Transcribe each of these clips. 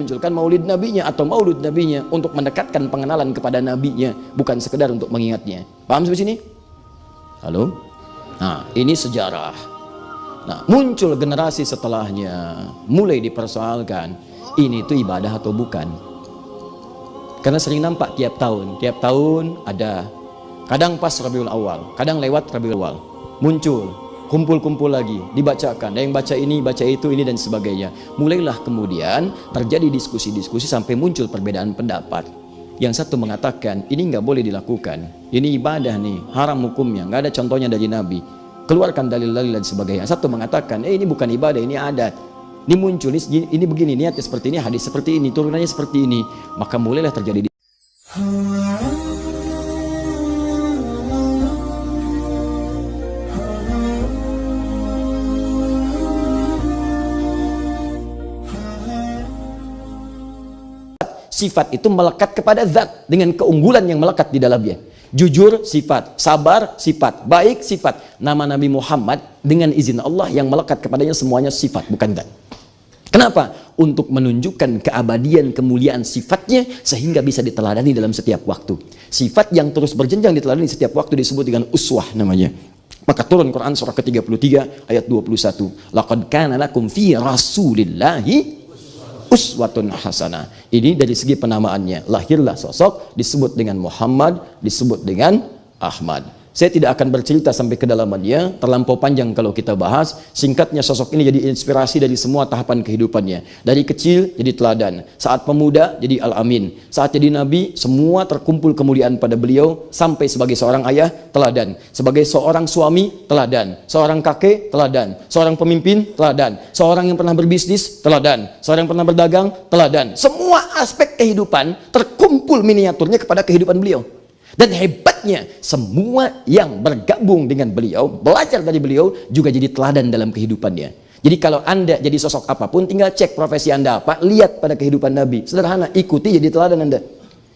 memunculkan maulid nabinya atau maulud nabinya untuk mendekatkan pengenalan kepada nabinya, bukan sekedar untuk mengingatnya. Paham sampai sini? Halo? Nah, ini sejarah. Nah, muncul generasi setelahnya, mulai dipersoalkan, ini itu ibadah atau bukan. Karena sering nampak tiap tahun ada, kadang pas Rabiul Awal, kadang lewat Rabiul Awal, muncul, kumpul-kumpul lagi, dibacakan, ada yang baca ini, baca itu, ini dan sebagainya. Mulailah kemudian terjadi diskusi-diskusi sampai muncul perbedaan pendapat. Yang satu mengatakan, ini nggak boleh dilakukan, ini ibadah nih, haram hukumnya, nggak ada contohnya dari Nabi, keluarkan dalil-dalil dan sebagainya. Satu mengatakan, ini bukan ibadah, ini adat, ini muncul, ini begini, niatnya seperti ini, hadis seperti ini, turunannya seperti ini. Maka mulailah terjadi sifat itu melekat kepada zat dengan keunggulan yang melekat di dalamnya. Jujur sifat, sabar sifat, baik sifat. Nama Nabi Muhammad dengan izin Allah yang melekat kepadanya semuanya sifat, bukan zat. Kenapa? Untuk menunjukkan keabadian, kemuliaan sifatnya sehingga bisa diteladani dalam setiap waktu. Sifat yang terus berjenjang diteladani setiap waktu disebut dengan uswah namanya. Maka turun Quran surah ke-33 ayat 21. Laqad kana lakum fi Rasulillahi uswatun hasanah. Ini dari segi penamaannya. Lahirlah sosok disebut dengan Muhammad, disebut dengan Ahmad. Saya tidak akan bercerita sampai kedalamannya, terlampau panjang kalau kita bahas. Singkatnya, sosok ini jadi inspirasi dari semua tahapan kehidupannya. Dari kecil jadi teladan, saat pemuda jadi Al-Amin, saat jadi Nabi semua terkumpul kemuliaan pada beliau. Sampai sebagai seorang ayah teladan, sebagai seorang suami teladan, seorang kakek teladan, seorang pemimpin teladan, seorang yang pernah berbisnis teladan, seorang yang pernah berdagang teladan. Semua aspek kehidupan terkumpul miniaturnya kepada kehidupan beliau. Dan hebatnya, semua yang bergabung dengan beliau, belajar dari beliau, juga jadi teladan dalam kehidupannya. Jadi kalau Anda jadi sosok apapun, tinggal cek profesi Anda apa, lihat pada kehidupan Nabi. Sederhana, ikuti jadi teladan Anda.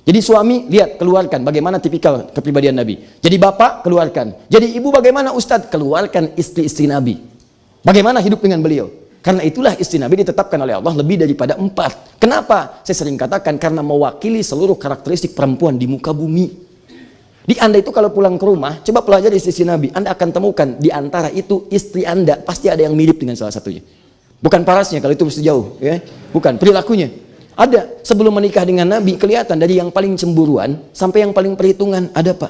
Jadi suami, lihat, keluarkan bagaimana tipikal kepribadian Nabi. Jadi bapak, keluarkan. Jadi ibu, bagaimana ustadz, keluarkan istri-istri Nabi. Bagaimana hidup dengan beliau. Karena itulah istri Nabi ditetapkan oleh Allah lebih daripada 4. Kenapa? Saya sering katakan, karena mewakili seluruh karakteristik perempuan di muka bumi. Di Anda itu kalau pulang ke rumah, coba pelajari istri Nabi, Anda akan temukan di antara itu istri Anda pasti ada yang mirip dengan salah satunya. Bukan parasnya, kalau itu mesti jauh, ya. Bukan, perilakunya. Ada, sebelum menikah dengan Nabi, kelihatan dari yang paling cemburuan sampai yang paling perhitungan, ada Pak.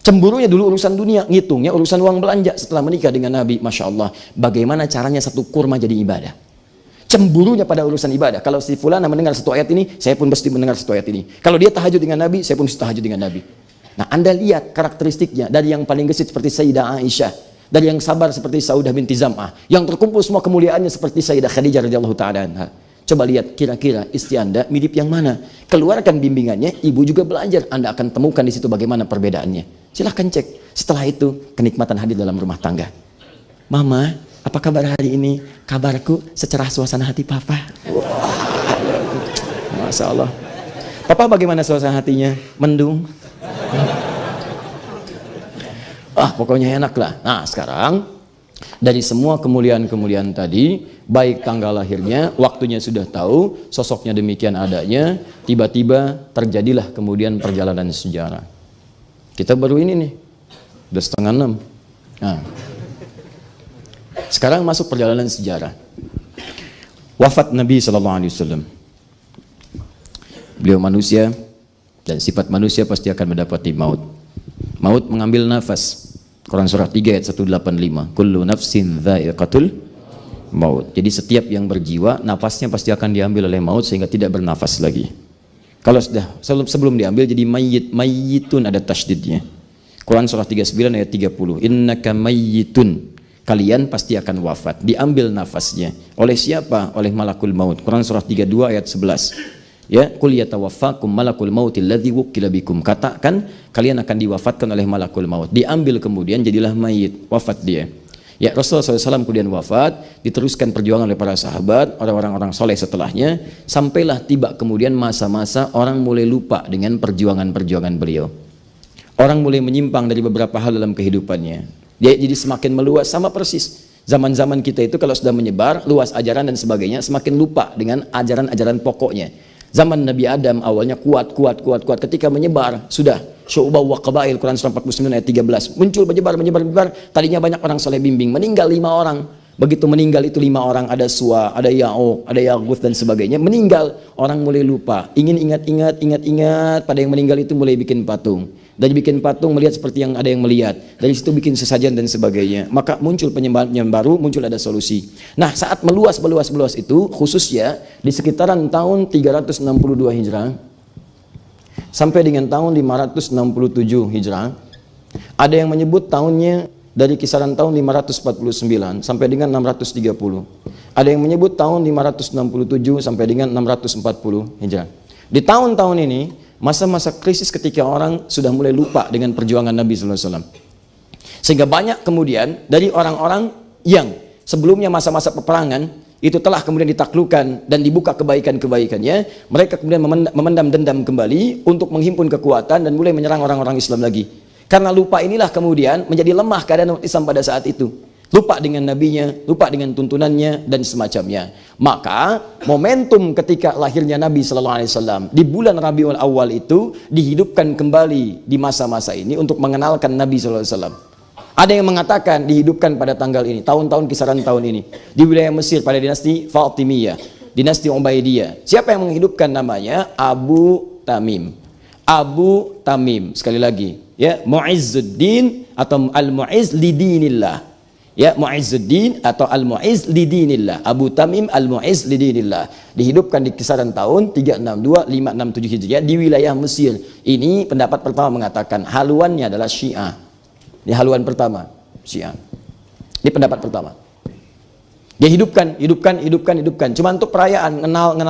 Cemburunya dulu urusan dunia, ngitungnya urusan uang belanja. Setelah menikah dengan Nabi, Masya Allah, bagaimana caranya satu kurma jadi ibadah. Cemburunya pada urusan ibadah. Kalau si fulana mendengar satu ayat ini, saya pun mesti mendengar satu ayat ini. Kalau dia tahajud dengan Nabi, saya pun mesti tahajud dengan Nabi. Nah, Anda lihat karakteristiknya, dari yang paling gesit seperti Sayyidah Aisyah, dari yang sabar seperti Saudah binti Zam'ah, yang terkumpul semua kemuliaannya seperti Sayyidah Khadijah radhiyallahu ta'ala anha. Coba lihat kira-kira istri Anda mirip yang mana. Keluarkan bimbingannya, ibu juga belajar. Anda akan temukan di situ bagaimana perbedaannya. Silahkan cek. Setelah itu, kenikmatan hadir dalam rumah tangga. Mama, apa kabar hari ini? Kabarku secerah suasana hati Papa. Wow. Masya Allah. Papa bagaimana suasana hatinya? Mendung. Pokoknya enak lah. Nah, sekarang dari semua kemuliaan-kemuliaan tadi, baik tanggal lahirnya, waktunya sudah tahu, sosoknya demikian adanya, tiba-tiba terjadilah kemudian perjalanan sejarah. Kita baru ini nih, udah 5:30. Nah, sekarang masuk perjalanan sejarah. Wafat Nabi SAW. Beliau manusia, dan sifat manusia pasti akan mendapati maut. Maut mengambil nafas. Quran surah 3 ayat 185. Kullu nafsin dha'iqatul maut. Jadi setiap yang berjiwa, nafasnya pasti akan diambil oleh maut sehingga tidak bernafas lagi. Kalau sudah sebelum diambil jadi mayyitun, ada tasydidnya. Quran surah 39 ayat 30. Innaka mayyitun. Kalian pasti akan wafat. Diambil nafasnya. Oleh siapa? Oleh malakul maut. Quran surah 32 ayat 11. Ya, qul yatawaffakum malakul mautil ladzi wukkila bikum. Katakan kalian akan diwafatkan oleh malakul maut. Diambil kemudian jadilah mayit, wafat dia. Ya, Rasulullah SAW kemudian wafat, diteruskan perjuangan oleh para sahabat, orang-orang soleh setelahnya, sampailah tiba kemudian masa-masa orang mulai lupa dengan perjuangan-perjuangan beliau. Orang mulai menyimpang dari beberapa hal dalam kehidupannya. Dia jadi semakin meluas, sama persis Zaman-zaman kita itu kalau sudah menyebar, luas ajaran dan sebagainya, semakin lupa dengan ajaran-ajaran pokoknya. Zaman Nabi Adam awalnya kuat. Ketika menyebar, sudah syu'ubah wa qabail, Quran surah 49 ayat 13. Muncul, menyebar. Tadinya banyak orang soleh bimbing, meninggal 5 orang. Begitu meninggal itu 5 orang, ada Suwa, ada Ya'uq, ada Yaguth dan sebagainya. Meninggal, orang mulai lupa. Ingin ingat. Pada yang meninggal itu mulai bikin patung. Dari bikin patung melihat seperti yang ada yang melihat. Dari situ bikin sesajen dan sebagainya. Maka muncul penyembahan baru, muncul ada solusi. Nah, saat meluas itu, khususnya di sekitaran tahun 362 Hijrah sampai dengan tahun 567 Hijrah, ada yang menyebut tahunnya dari kisaran tahun 549 sampai dengan 630. Ada yang menyebut tahun 567 sampai dengan 640 Hijrah. Di tahun-tahun ini, masa-masa krisis ketika orang sudah mulai lupa dengan perjuangan Nabi SAW. Sehingga banyak kemudian dari orang-orang yang sebelumnya masa-masa peperangan itu telah kemudian ditaklukkan dan dibuka kebaikan-kebaikannya, mereka kemudian memendam dendam kembali untuk menghimpun kekuatan dan mulai menyerang orang-orang Islam lagi. Karena lupa inilah kemudian menjadi lemah keadaan umat Islam pada saat itu. Lupa dengan nabinya, lupa dengan tuntunannya dan semacamnya. Maka momentum ketika lahirnya Nabi SAW di bulan Rabiul Awal itu dihidupkan kembali di masa-masa ini untuk mengenalkan Nabi SAW. Ada yang mengatakan dihidupkan pada tanggal ini, tahun-tahun kisaran tahun ini, di wilayah Mesir pada dinasti Fatimiyah, dinasti Ubaidiyah. Siapa yang menghidupkan namanya? Abu Tamim. Abu Tamim, sekali lagi, ya, Mu'izzuddin atau Al-Mu'izz lidinillah. Ya, Mu'izzuddin atau Al-Mu'izz lidinillah. Abu Tamim Al-Mu'izz lidinillah. Dihidupkan di kisaran tahun 362 567 Hijriah di wilayah Mesir. Ini pendapat pertama mengatakan haluannya adalah Syiah. Ini haluan pertama, Syiah. Ini pendapat pertama. Dia hidupkan. Cuma untuk perayaan,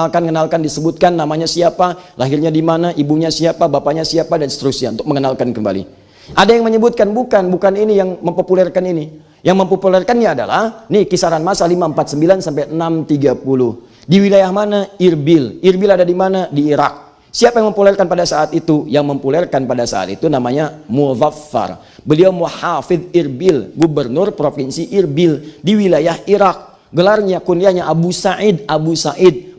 kenalkan, disebutkan namanya siapa, lahirnya di mana, ibunya siapa, bapaknya siapa, dan seterusnya untuk mengenalkan kembali. Ada yang menyebutkan bukan ini yang mempopulerkan ini. Yang mempopulerkannya adalah nih kisaran masa 549 sampai 630. Di wilayah mana? Irbil. Irbil ada di mana? Di Irak. Siapa yang mempopulerkan pada saat itu? Yang mempopulerkan pada saat itu namanya Muzaffar. Beliau muhafidz Irbil, gubernur provinsi Irbil di wilayah Irak. Gelarnya, kunyahnya Abu Sa'id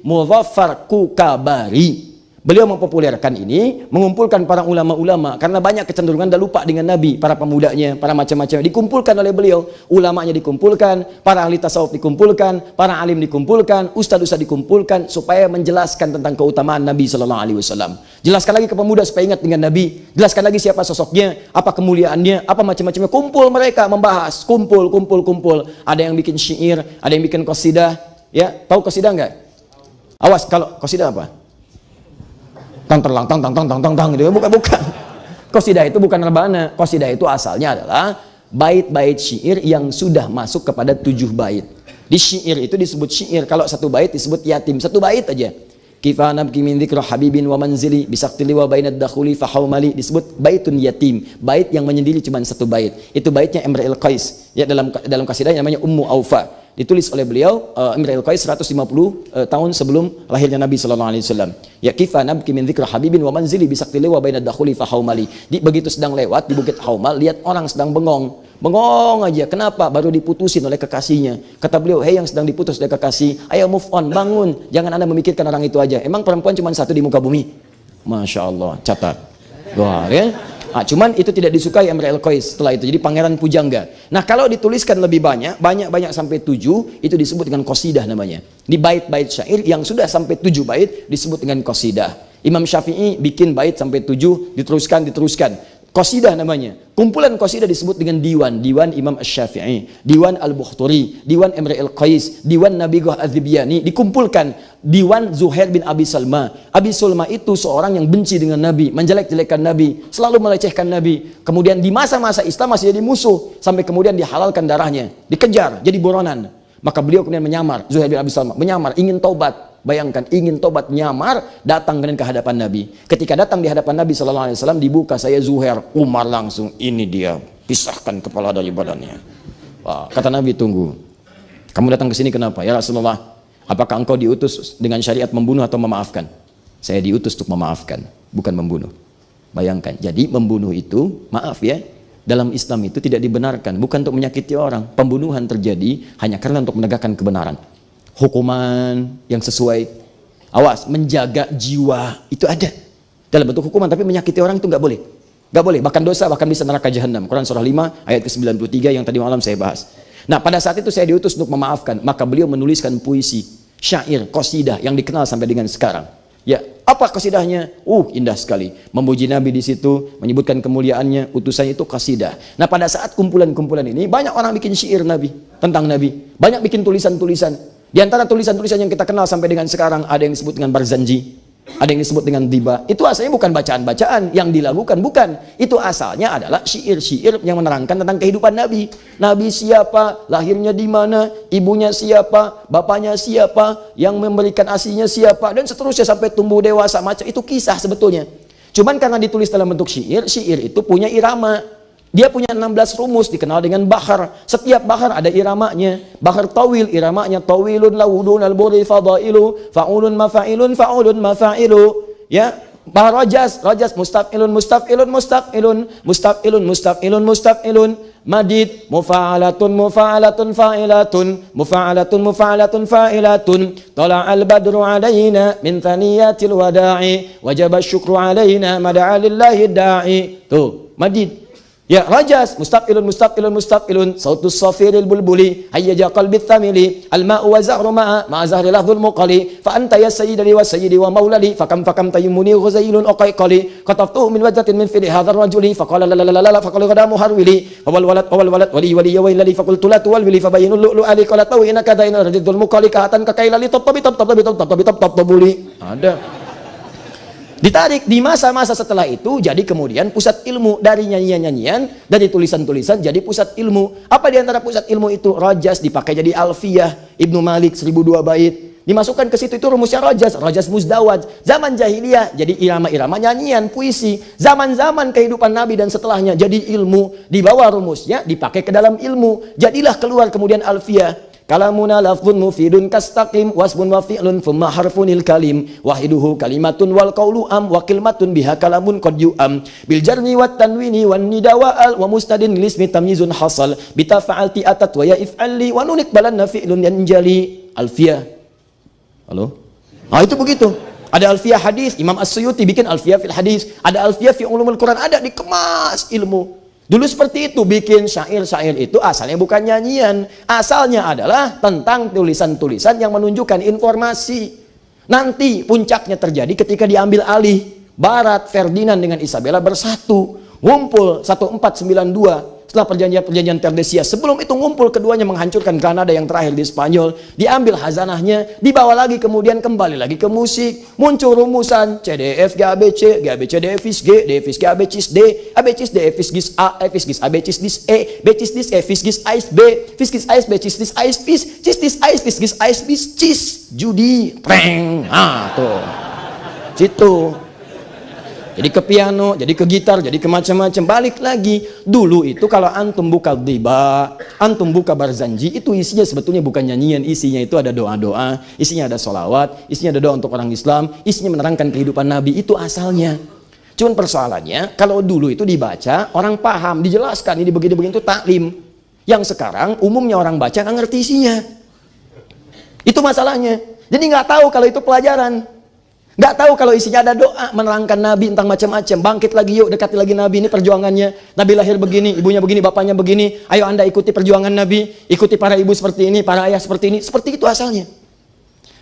Muzaffar Kukabari. Beliau mempopulerkan ini, mengumpulkan para ulama-ulama karena banyak kecenderungan dah lupa dengan Nabi, para pemudanya, para macam-macam dikumpulkan oleh beliau, ulamanya dikumpulkan, para ahli tasawuf dikumpulkan, para alim dikumpulkan, ustaz-ustaz dikumpulkan supaya menjelaskan tentang keutamaan Nabi SAW. Jelaskan lagi ke pemuda supaya ingat dengan Nabi, jelaskan lagi siapa sosoknya, apa kemuliaannya, apa macam-macamnya. Kumpul mereka membahas, kumpul. Ada yang bikin syair, ada yang bikin qasidah, ya, tahu qasidah enggak? Awas kalau qasidah apa? Tang gitu. Bukan. Qasidah itu bukan rebana. Qasidah itu asalnya adalah bait-bait syair yang sudah masuk kepada 7 bait. Di syair itu disebut syair. Kalau 1 bait disebut yatim. 1 bait aja. Kifana bki min dzikra habibin wa manzili bisaktili wa bainad dakhuli fa haumali, disebut baitun yatim. Bait yang menyendiri cuma 1 bait. Itu baitnya Imrul Qais. Ya, dalam qasidah namanya Ummu Aufa. Ditulis oleh beliau Imrul Qais 150 tahun sebelum lahirnya Nabi SAW. Ya, kifana bki min dzikra habibin wa manzili bisaktili wa bainad dakhuli fa haumali. Begitu sedang lewat di Bukit Haumal, lihat orang sedang bengong aja. Kenapa? Baru diputusin oleh kekasihnya. Kata beliau, hei yang sedang diputus oleh kekasih, ayo move on, bangun. Jangan anda memikirkan orang itu aja. Emang perempuan cuma 1 di muka bumi? Masya Allah, catat. Wah, ya? Cuman itu tidak disukai Imrul Qais setelah itu. Jadi pangeran pujangga. Nah, kalau dituliskan lebih banyak sampai 7, itu disebut dengan qasidah namanya. Di bait-bait syair yang sudah sampai 7 bait disebut dengan qasidah. Imam Syafi'i bikin bait sampai 7, diteruskan. Qasidah namanya. Kumpulan qasidah disebut dengan diwan. Diwan Imam Asy-Syafi'i, Diwan Al-Bukhturi, Diwan Imrul Qais, Diwan Nabighah Az-Zibyani. Dikumpulkan Diwan Zuhair bin Abi Salma. Abi Salma itu seorang yang benci dengan Nabi, menjelek-jelekan Nabi, selalu melecehkan Nabi. Kemudian di masa-masa Islam masih jadi musuh, sampai kemudian dihalalkan darahnya, dikejar, jadi buronan. Maka beliau kemudian menyamar, Zuhair bin Abi Salma menyamar, ingin taubat. Bayangkan, ingin tobat, nyamar, datang ke hadapan Nabi. Ketika datang di hadapan Nabi SAW, dibuka, saya Zuhair. Umar langsung, ini dia, pisahkan kepala dari badannya. Wah, kata Nabi, tunggu. Kamu datang ke sini kenapa? Ya Rasulullah, apakah engkau diutus dengan syariat membunuh atau memaafkan? Saya diutus untuk memaafkan, bukan membunuh. Bayangkan, jadi membunuh itu, maaf ya, dalam Islam itu tidak dibenarkan, bukan untuk menyakiti orang. Pembunuhan terjadi hanya karena untuk menegakkan kebenaran. Hukuman yang sesuai, awas, menjaga jiwa itu ada dalam bentuk hukuman, tapi menyakiti orang itu nggak boleh. Nggak boleh, bahkan dosa, bahkan bisa neraka jahanam. Quran surah 5 ayat ke-93 yang tadi malam saya bahas. Nah, pada saat itu saya diutus untuk memaafkan, maka beliau menuliskan puisi, syair, qasidah yang dikenal sampai dengan sekarang. Ya, apa qasidahnya? Indah sekali. Memuji Nabi di situ, menyebutkan kemuliaannya, utusannya itu qasidah. Nah, pada saat kumpulan-kumpulan ini banyak orang bikin syair Nabi, tentang Nabi. Banyak bikin tulisan-tulisan. Di antara tulisan-tulisan yang kita kenal sampai dengan sekarang ada yang disebut dengan Barzanji, ada yang disebut dengan Diba. Itu asalnya bukan bacaan-bacaan yang dilakukan, bukan. Itu asalnya adalah syair-syair yang menerangkan tentang kehidupan Nabi. Nabi siapa, lahirnya di mana, ibunya siapa, bapaknya siapa, yang memberikan asinya siapa, dan seterusnya sampai tumbuh dewasa. Macam itu kisah sebetulnya. Cuman karena ditulis dalam bentuk syair, syair itu punya irama. Dia punya 16 rumus, dikenal dengan bahar. Setiap bahar ada iramanya. Bahar tawil, iramanya tawilun lawudun al-buri fadailu, fa'ulun mafa'ilun, fa'ulun mafa'ilu. Ya, bahar rajas, rajas mustaf'ilun, mustaf'ilun, mustaf'ilun, mustaf'ilun, mustaf'ilun, mustaf'ilun, madid, mufa'alatun, mufa'alatun, fa'ilatun, mufa'alatun, mufa'alatun, fa'ilatun, tala'al badru alaina min thaniyatil wada'i, wajaba syukru alaina mada'a lillahi da'i. Tuh, madid. Ya, rajas, mustaf'ilun, mustaf'ilun, mustaf'ilun, sautus safiril bulbuli, hayyaja qalbit thamili, al-ma'u wa zahru ma'a zahri lahzul muqali, fa anta ya sayyidali wa sayyidi wa maulali, fakam tayyumuni ghuzailun uqaiqali, qataftuhu min wajdatin min fili hadhar rajuli, faqala la la la la, faqala qadamu harwili, wal walad, wali wali wailali, faqultu la tuwalwili, fabayinu lu'lu ali, qala tawu inaka daina radidul muqali, kahatan kakailali, tabtabuli. Ada. Ditarik di masa-masa setelah itu, jadi kemudian pusat ilmu dari nyanyian-nyanyian, dari tulisan-tulisan jadi pusat ilmu. Apa di antara pusat ilmu itu? Rajas dipakai jadi alfiyah, Ibnu Malik 1002 bait. Dimasukkan ke situ itu rumusnya rajas, rajas muzdawaj. Zaman jahiliyah jadi irama-irama nyanyian, puisi. Zaman-zaman kehidupan Nabi dan setelahnya jadi ilmu, dibawa rumusnya dipakai ke dalam ilmu. Jadilah keluar kemudian alfiyah. Kalamuna lafzun mufidun kastaqim wasbun wa fi'lun thumma harfunil kalim wahiduhu kalimatun wal qawlu am wa kalimatun biha kalamun qad yu'am bil jarni wat tanwini wan nida wa al wa mustadin lismi tamyizun hasal bitafa'alti atat wa ya if'alli wa nunik balanna fi'lun yanjali. Alfiyah. Halo? Nah, itu begitu. Ada alfiyah hadis, Imam As-Suyuti bikin alfiyah fil hadis, ada alfiyah fi ulumul Quran, ada dikemas ilmu. Dulu seperti itu, bikin syair-syair itu asalnya bukan nyanyian. Asalnya adalah tentang tulisan-tulisan yang menunjukkan informasi. Nanti puncaknya terjadi ketika diambil alih. Barat, Ferdinand dengan Isabella bersatu. Ngumpul 1492. Setelah perjanjian Tordesillas. Sebelum itu ngumpul keduanya menghancurkan Granada yang terakhir di Spanyol. Diambil hazanahnya, dibawa lagi kemudian kembali lagi ke musik. Muncul rumusan CDF GABC, GABC DFIS G, DFIS G ABCIS D, ABCIS D FIS GIS A, FIS GIS ABCIS DIS E, BCIS DIS E, FIS GIS AIS B, FIS GIS AIS B, CIS DIS AIS FIS, CIS DIS AIS FIS GIS AIS BIS, CIS, judi, preng. Tuh. Situ. Jadi ke piano, jadi ke gitar, jadi ke macam-macam. Balik lagi. Dulu itu kalau antum buka Diba, antum buka Barzanji, itu isinya sebetulnya bukan nyanyian. Isinya itu ada doa-doa, isinya ada sholawat, isinya ada doa untuk orang Islam, isinya menerangkan kehidupan Nabi. Itu asalnya. Cuman persoalannya, kalau dulu itu dibaca, orang paham, dijelaskan, ini begini-begini itu taklim. Yang sekarang, umumnya orang baca nggak ngerti isinya. Itu masalahnya. Jadi nggak tahu kalau itu pelajaran. Nggak tahu kalau isinya ada doa menerangkan Nabi tentang macam-macam. Bangkit lagi yuk, dekati lagi Nabi, ini perjuangannya. Nabi lahir begini, ibunya begini, bapaknya begini. Ayo Anda ikuti perjuangan Nabi, ikuti para ibu seperti ini, para ayah seperti ini. Seperti itu asalnya.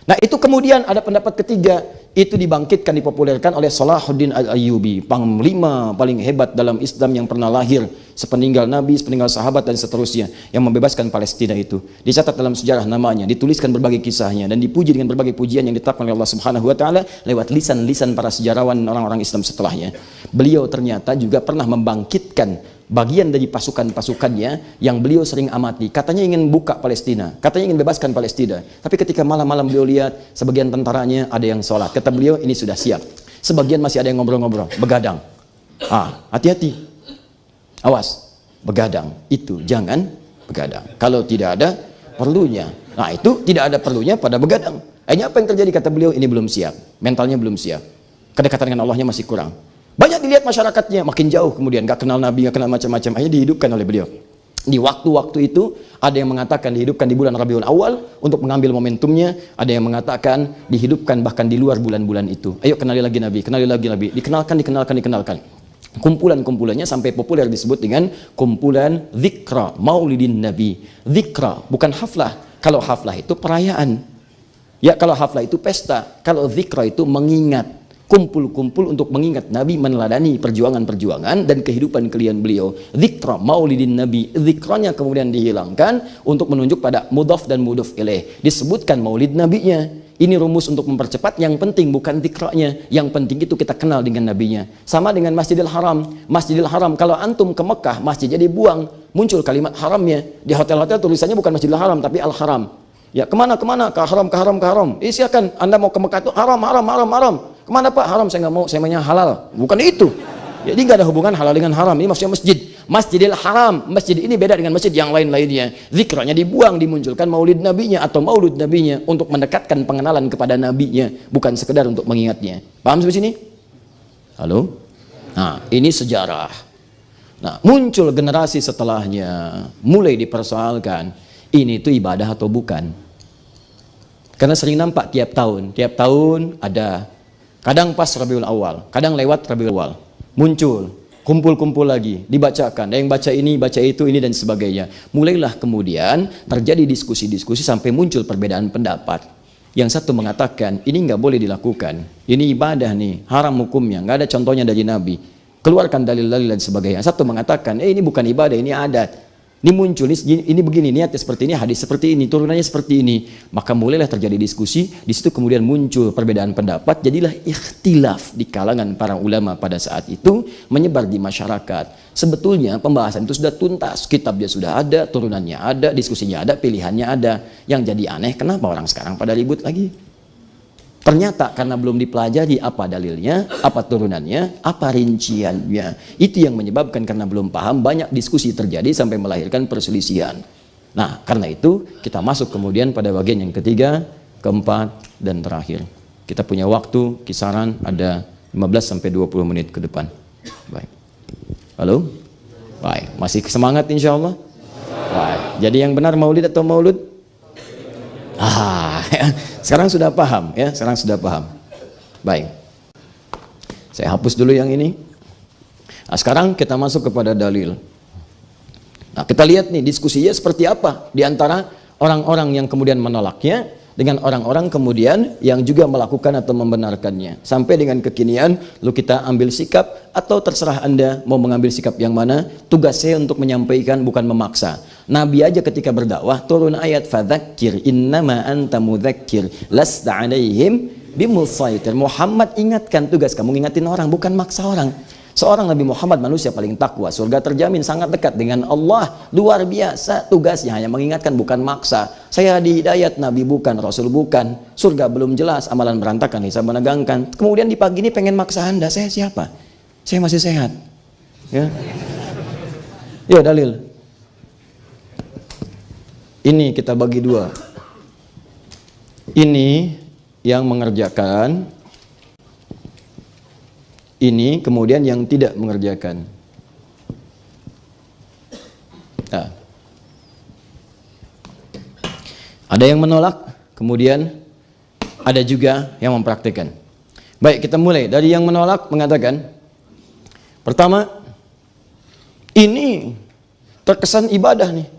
Nah, itu kemudian ada pendapat ketiga, itu dibangkitkan, dipopulerkan oleh Salahuddin Al-Ayyubi, panglima paling hebat dalam Islam yang pernah lahir sepeninggal Nabi, sepeninggal sahabat dan seterusnya, yang membebaskan Palestina itu. Dicatat dalam sejarah namanya, dituliskan berbagai kisahnya dan dipuji dengan berbagai pujian yang ditetapkan oleh Allah Subhanahu wa taala lewat lisan-lisan para sejarawan orang-orang Islam setelahnya. Beliau ternyata juga pernah membangkitkan bagian dari pasukan-pasukannya yang beliau sering amati. Katanya ingin buka Palestina, katanya ingin bebaskan Palestina. Tapi ketika malam-malam beliau lihat sebagian tentaranya ada yang sholat. Kata beliau, ini sudah siap. Sebagian masih ada yang ngobrol-ngobrol, begadang. Hati-hati. Awas, begadang. Itu jangan begadang. Kalau tidak ada perlunya. Nah, itu tidak ada perlunya pada begadang. Akhirnya apa yang terjadi? Kata beliau, ini belum siap. Mentalnya belum siap. Kedekatan dengan Allahnya masih kurang. Banyak dilihat masyarakatnya, makin jauh kemudian, gak kenal Nabi, gak kenal macam-macam, akhirnya dihidupkan oleh beliau. Di waktu-waktu itu, ada yang mengatakan dihidupkan di bulan Rabiul Awal untuk mengambil momentumnya, ada yang mengatakan dihidupkan bahkan di luar bulan-bulan itu. Ayo kenali lagi Nabi, dikenalkan. Kumpulan-kumpulannya sampai populer disebut dengan kumpulan Dzikra Maulidin Nabi. Dzikra, bukan haflah. Kalau haflah itu perayaan. Ya, kalau haflah itu pesta. Kalau Dzikra itu mengingat. Kumpul-kumpul untuk mengingat Nabi, meneladani perjuangan-perjuangan dan kehidupan kalian beliau. Dzikra Maulidin Nabi. Dzikranya kemudian dihilangkan untuk menunjuk pada mudhaf dan mudhaf ilaih. Disebutkan Maulid Nabinya. Ini rumus untuk mempercepat. Yang penting bukan dzikranya. Yang penting itu kita kenal dengan Nabinya. Sama dengan Masjidil Haram. Masjidil Haram, kalau antum ke Mekah, masjidnya dibuang, muncul kalimat haramnya. Di hotel-hotel tulisannya bukan Masjidil Haram, tapi Al-Haram. Ya, kemana? Ke haram. Silakan, Anda mau ke Mekah itu haram. Kemana Pak? Haram, saya nggak mau, saya maunya halal. Bukan itu. Jadi nggak ada hubungan halal dengan haram. Ini maksudnya masjid. Masjidil Haram. Masjid ini beda dengan masjid yang lain-lainnya. Zikranya dibuang, dimunculkan maulid nabinya atau maulud nabinya untuk mendekatkan pengenalan kepada nabinya, bukan sekedar untuk mengingatnya. Paham sampai sini? Halo? Nah, ini sejarah. Nah, muncul generasi setelahnya, mulai dipersoalkan, ini itu ibadah atau bukan? Karena sering nampak tiap tahun ada, kadang pas Rabiul Awal, kadang lewat Rabiul Awal, muncul, kumpul-kumpul lagi, dibacakan, ada yang baca ini, baca itu, ini dan sebagainya. Mulailah kemudian terjadi diskusi-diskusi sampai muncul perbedaan pendapat. Yang satu mengatakan, ini nggak boleh dilakukan, ini ibadah nih, haram hukumnya, nggak ada contohnya dari Nabi, keluarkan dalil-dalil dan sebagainya. Satu mengatakan, ini bukan ibadah, ini adat. Ini muncul, ini begini, niatnya seperti ini, hadis seperti ini, turunannya seperti ini. Maka mulailah terjadi diskusi, di situ kemudian muncul perbedaan pendapat, jadilah ikhtilaf di kalangan para ulama pada saat itu, menyebar di masyarakat. Sebetulnya pembahasan itu sudah tuntas, kitabnya sudah ada, turunannya ada, diskusinya ada, pilihannya ada. Yang jadi aneh, kenapa orang sekarang pada ribut lagi? Ternyata karena belum dipelajari apa dalilnya, apa turunannya, apa rinciannya. Itu yang menyebabkan karena belum paham banyak diskusi terjadi sampai melahirkan perselisihan. Nah, karena itu kita masuk kemudian pada bagian yang ketiga, keempat, dan terakhir. Kita punya waktu kisaran ada 15 sampai 20 menit ke depan. Baik. Halo? Baik, masih semangat insya Allah? Baik. Jadi yang benar maulid atau maulud? Sekarang sudah paham ya, sekarang sudah paham. Baik. Saya hapus dulu yang ini. Nah, sekarang kita masuk kepada dalil. Nah, kita lihat nih diskusinya seperti apa di antara orang-orang yang kemudian menolaknya dengan orang-orang kemudian yang juga melakukan atau membenarkannya. Sampai dengan kekinian, lalu kita ambil sikap atau terserah Anda mau mengambil sikap yang mana. Tugas saya untuk menyampaikan, bukan memaksa. Nabi aja ketika berdakwah turun ayat fadzakir innama anta mudzakir lasta alaihim bimusaitir. Muhammad ingatkan, tugas kamu ngingatin orang, bukan maksa orang. Seorang Nabi Muhammad manusia paling takwa, surga terjamin, sangat dekat dengan Allah, luar biasa. Tugasnya hanya mengingatkan, bukan maksa. Saya di hidayat, Nabi bukan, Rasul bukan, surga belum jelas, amalan berantakan, hisab menegangkan. Kemudian di pagi ini pengen maksa Anda, saya siapa? Saya masih sehat. Ya, ya dalil. Ini kita bagi dua. Ini yang mengerjakan, ini kemudian yang tidak mengerjakan. Nah, ada yang menolak, kemudian ada juga yang mempraktikkan. Baik, kita mulai dari yang menolak mengatakan, pertama, ini terkesan ibadah nih.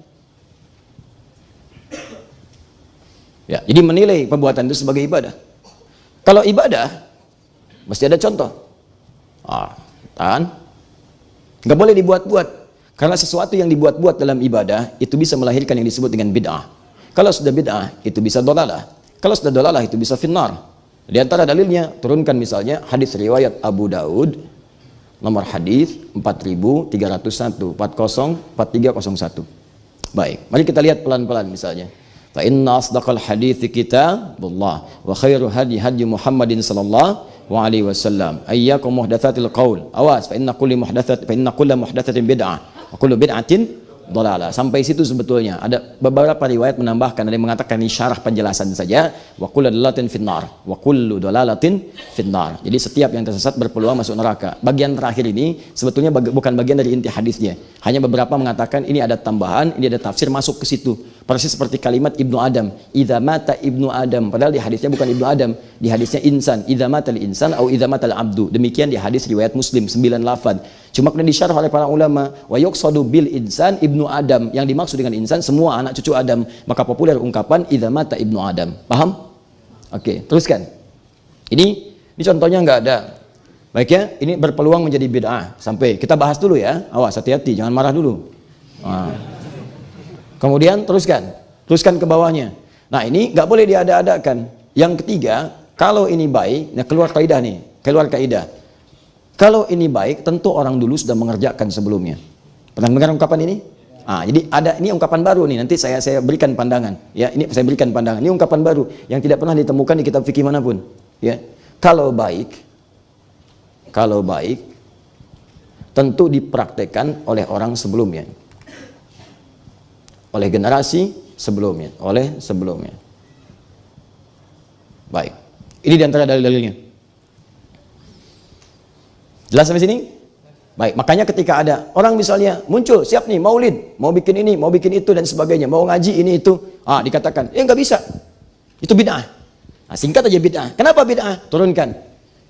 Ya, jadi menilai perbuatan itu sebagai ibadah. Kalau ibadah, mesti ada contoh. Nggak boleh dibuat-buat. Karena sesuatu yang dibuat-buat dalam ibadah itu bisa melahirkan yang disebut dengan bid'ah. Kalau sudah bid'ah itu bisa dolalah. Kalau sudah dolalah itu bisa finnar. Di antara dalilnya turunkan misalnya hadis riwayat Abu Daud nomor hadis 4301 4301. Baik, mari kita lihat pelan-pelan misalnya. Fa inna asdaqal hadithi kitabullah wa khairu hadi hadi Muhammadin sallallahu alaihi wasallam. Ayyakum muhdatsatil qaul. Awas, fa inna kulla muhdatsatin bid'ah wa kullu bid'atin dolala. Sampai situ sebetulnya. Ada beberapa riwayat menambahkan, ada yang mengatakan ini syarah penjelasan saja. Wa kullu dolalatin finnar. Wa kullu dolalatin finnar. Jadi setiap yang tersesat berpeluang masuk neraka. Bagian terakhir ini sebetulnya bukan bagian dari inti hadisnya. Hanya beberapa mengatakan ini ada tambahan, ini ada tafsir masuk ke situ. Persis seperti kalimat Ibnu Adam. Idza mata Ibnu Adam. Padahal di hadisnya bukan Ibnu Adam. Di hadisnya insan. Idza matal insan atau idza matal abdu. Demikian di hadis riwayat Muslim 9 lafaz. Cuma kemudian disyarah oleh para ulama, wa yuqsadu bil insan Ibnu Adam, yang dimaksud dengan insan semua anak cucu Adam. Maka populer ungkapan idza mata Ibnu Adam. Paham? Oke, teruskan. Ini contohnya nggak ada. Baik ya, ini berpeluang menjadi bid'ah. Sampai kita bahas dulu ya. Awas, hati-hati, jangan marah dulu. Nah. Kemudian teruskan ke bawahnya. Nah, ini nggak boleh diada-adakan. Yang ketiga, kalau ini baik, nah keluar kaidah nih, keluar kaidah. Kalau ini baik, tentu orang dulu sudah mengerjakan sebelumnya. Pernah dengar ungkapan ini? Jadi ada ini ungkapan baru nih. Nanti saya berikan pandangan. Ya, ini saya berikan pandangan. Ini ungkapan baru yang tidak pernah ditemukan di kitab fikih manapun. Ya, kalau baik, tentu dipraktekkan oleh orang sebelumnya, oleh generasi sebelumnya, Baik. Ini diantara dalil-dalilnya. Jelas sampai sini? Baik, makanya ketika ada orang misalnya muncul, siap nih maulid, mau bikin ini, mau bikin itu dan sebagainya, mau ngaji ini itu, dikatakan, nggak bisa, itu bid'ah. Singkat aja bid'ah. Kenapa bid'ah? Turunkan.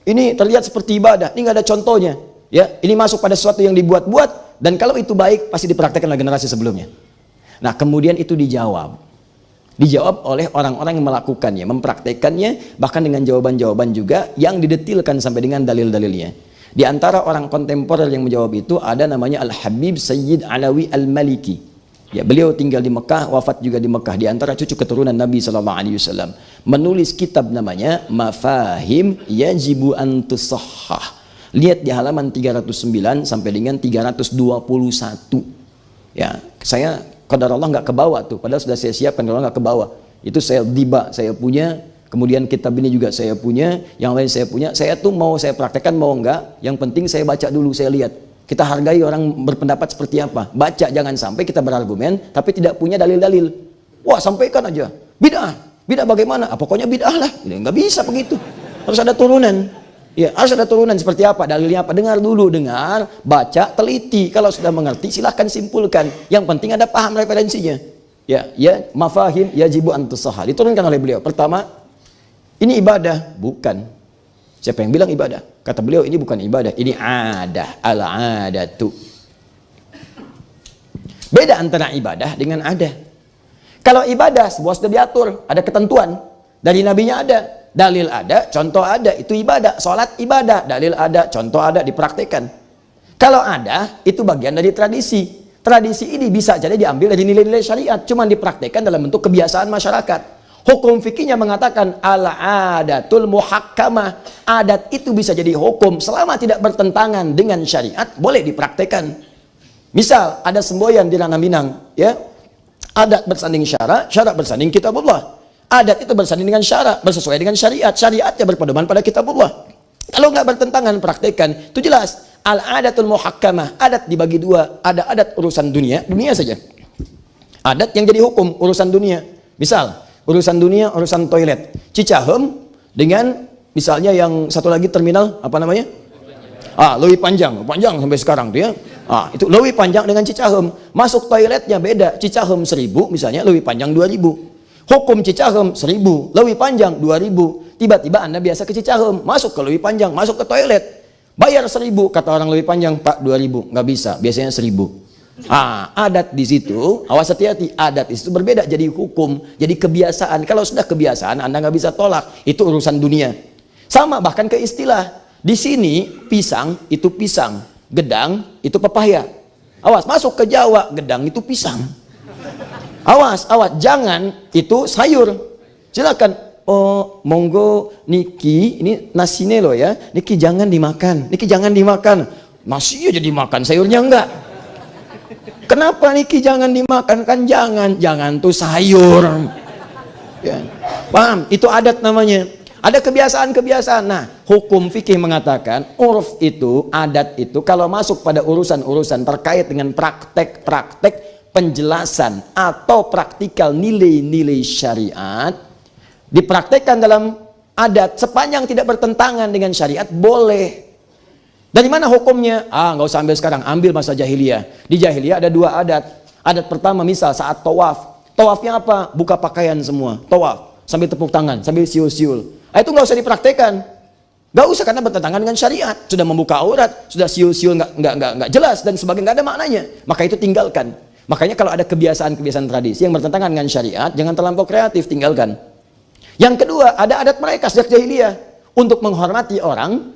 Ini terlihat seperti ibadah, ini nggak ada contohnya. Ya, ini masuk pada sesuatu yang dibuat-buat, dan kalau itu baik pasti dipraktekkan oleh generasi sebelumnya. Nah, kemudian itu dijawab oleh orang-orang yang melakukannya, mempraktekannya, bahkan dengan jawaban-jawaban juga yang didetilkan sampai dengan dalil-dalilnya. Di antara orang kontemporer yang menjawab itu ada namanya Al-Habib Sayyid Alawi Al-Maliki. Ya, beliau tinggal di Mekah, wafat juga di Mekah, di antara cucu keturunan Nabi SAW. Menulis kitab namanya Mafahim Yajibu an Tusahhah. Lihat di halaman 309 sampai dengan 321. Ya, saya qadar Allah nggak ke bawah tuh, padahal sudah saya siapkan, kalau nggak ke bawah. Itu saya punya. Kemudian kitab ini juga saya punya, yang lain saya punya. Saya tuh mau saya praktekkan mau enggak, yang penting saya baca dulu, saya lihat. Kita hargai orang berpendapat seperti apa. Baca, jangan sampai kita berargumen tapi tidak punya dalil-dalil. Wah, sampaikan aja. Bid'ah bagaimana? Pokoknya bid'ah lah. Nggak bisa begitu. Harus ada turunan. Ya, harus ada turunan seperti apa? Dalilnya apa? Dengar dulu, baca, teliti. Kalau sudah mengerti silahkan simpulkan. Yang penting ada paham referensinya. Ya, mafahim yajibu an tusahhah. Diturunkan oleh beliau. Pertama, ini ibadah, bukan. Siapa yang bilang ibadah? Kata beliau, ini bukan ibadah, ini adah, al-adatu. Beda antara ibadah dengan adah. Kalau ibadah, sebuah sudah diatur, ada ketentuan. Dari nabinya ada, dalil ada, contoh ada, itu ibadah. Sholat ibadah, dalil ada, contoh ada, dipraktekkan. Kalau ada, itu bagian dari tradisi. Tradisi ini bisa jadi diambil dari nilai-nilai syariat, cuma dipraktekkan dalam bentuk kebiasaan masyarakat. Hukum fikihnya mengatakan al-adatul muhakkamah. Adat itu bisa jadi hukum selama tidak bertentangan dengan syariat, boleh dipraktekkan. Misal ada semboyan di Ranah Minang, ya. Adat bersanding syarak, syarak bersanding kitabullah. Adat itu bersanding dengan syarak, bersesuaian dengan syariat, syariatnya berpedoman pada kitabullah. Kalau nggak bertentangan, praktekkan. Itu jelas. Al-adatul muhakkamah. Adat dibagi dua. Ada adat urusan dunia saja. Adat yang jadi hukum urusan dunia. Misal urusan dunia, urusan toilet. Cicahem dengan misalnya yang satu lagi terminal apa namanya? Leuwih panjang sampai sekarang tuh ya. Itu leuwih panjang dengan Cicahem. Masuk toiletnya beda. Cicahem 1000 misalnya, leuwih panjang 2000. Hukum Cicahem 1000, leuwih panjang 2000. Tiba-tiba Anda biasa ke Cicahem, masuk ke leuwih panjang, masuk ke toilet. Bayar 1000, kata orang leuwih panjang, Pak 2000. Nggak bisa, biasanya 1000. Adat di situ, awas hati-hati, adat itu berbeda jadi hukum, jadi kebiasaan. Kalau sudah kebiasaan Anda nggak bisa tolak, itu urusan dunia. Sama bahkan ke istilah. Di sini pisang itu pisang, gedang itu pepaya. Awas, masuk ke Jawa, gedang itu pisang. Awas, jangan itu sayur. Silakan. Monggo niki, ini nasinya loh ya. Niki jangan dimakan, Nasinya jadi makan, sayurnya enggak. Kenapa niki jangan dimakan? Kan jangan tuh sayur. Ya. Paham? Itu adat namanya. Ada kebiasaan-kebiasaan. Nah, hukum fikih mengatakan urf itu, adat itu kalau masuk pada urusan-urusan terkait dengan praktek-praktek penjelasan atau praktikal nilai-nilai syariat dipraktekkan dalam adat sepanjang tidak bertentangan dengan syariat, boleh. Dari mana hukumnya? Nggak usah ambil sekarang, ambil masa jahiliyah. Di jahiliyah ada dua adat. Adat pertama misal saat tawaf. Tawafnya apa? Buka pakaian semua, tawaf sambil tepuk tangan, sambil siul-siul. Itu nggak usah dipraktekkan. Nggak usah, karena bertentangan dengan syariat. Sudah membuka aurat, sudah siul-siul nggak jelas dan sebagainya, nggak ada maknanya. Maka itu tinggalkan. Makanya kalau ada kebiasaan-kebiasaan tradisi yang bertentangan dengan syariat, jangan terlampau kreatif, tinggalkan. Yang kedua, ada adat mereka sejak jahiliyah untuk menghormati orang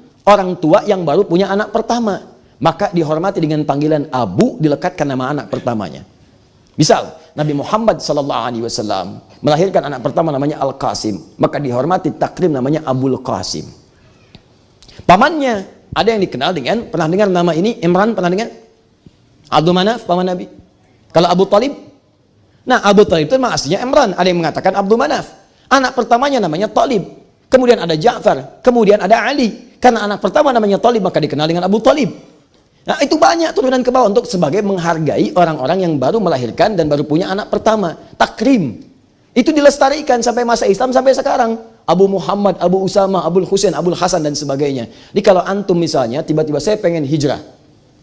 tua yang baru punya anak pertama. Maka dihormati dengan panggilan abu, dilekatkan nama anak pertamanya. Misal Nabi Muhammad SAW melahirkan anak pertama namanya Al-Qasim, maka dihormati takrim namanya Abul Qasim. Pamannya ada yang dikenal dengan, pernah dengar nama ini? Imran, pernah dengar? Abdul Manaf, paman Nabi. Kalau Abu Talib, nah Abu Talib itu memang aslinya Imran. Ada yang mengatakan Abdul Manaf. Anak pertamanya namanya Talib. Kemudian ada Ja'far, kemudian ada Ali. Karena anak pertama namanya Talib, maka dikenal dengan Abu Talib. Nah itu banyak turunan ke bawah untuk sebagai menghargai orang-orang yang baru melahirkan dan baru punya anak pertama. Takrim. Itu dilestarikan sampai masa Islam sampai sekarang. Abu Muhammad, Abu Usama, Abul Husain, Abul Hasan dan sebagainya. Jadi kalau antum misalnya tiba-tiba saya pengen hijrah,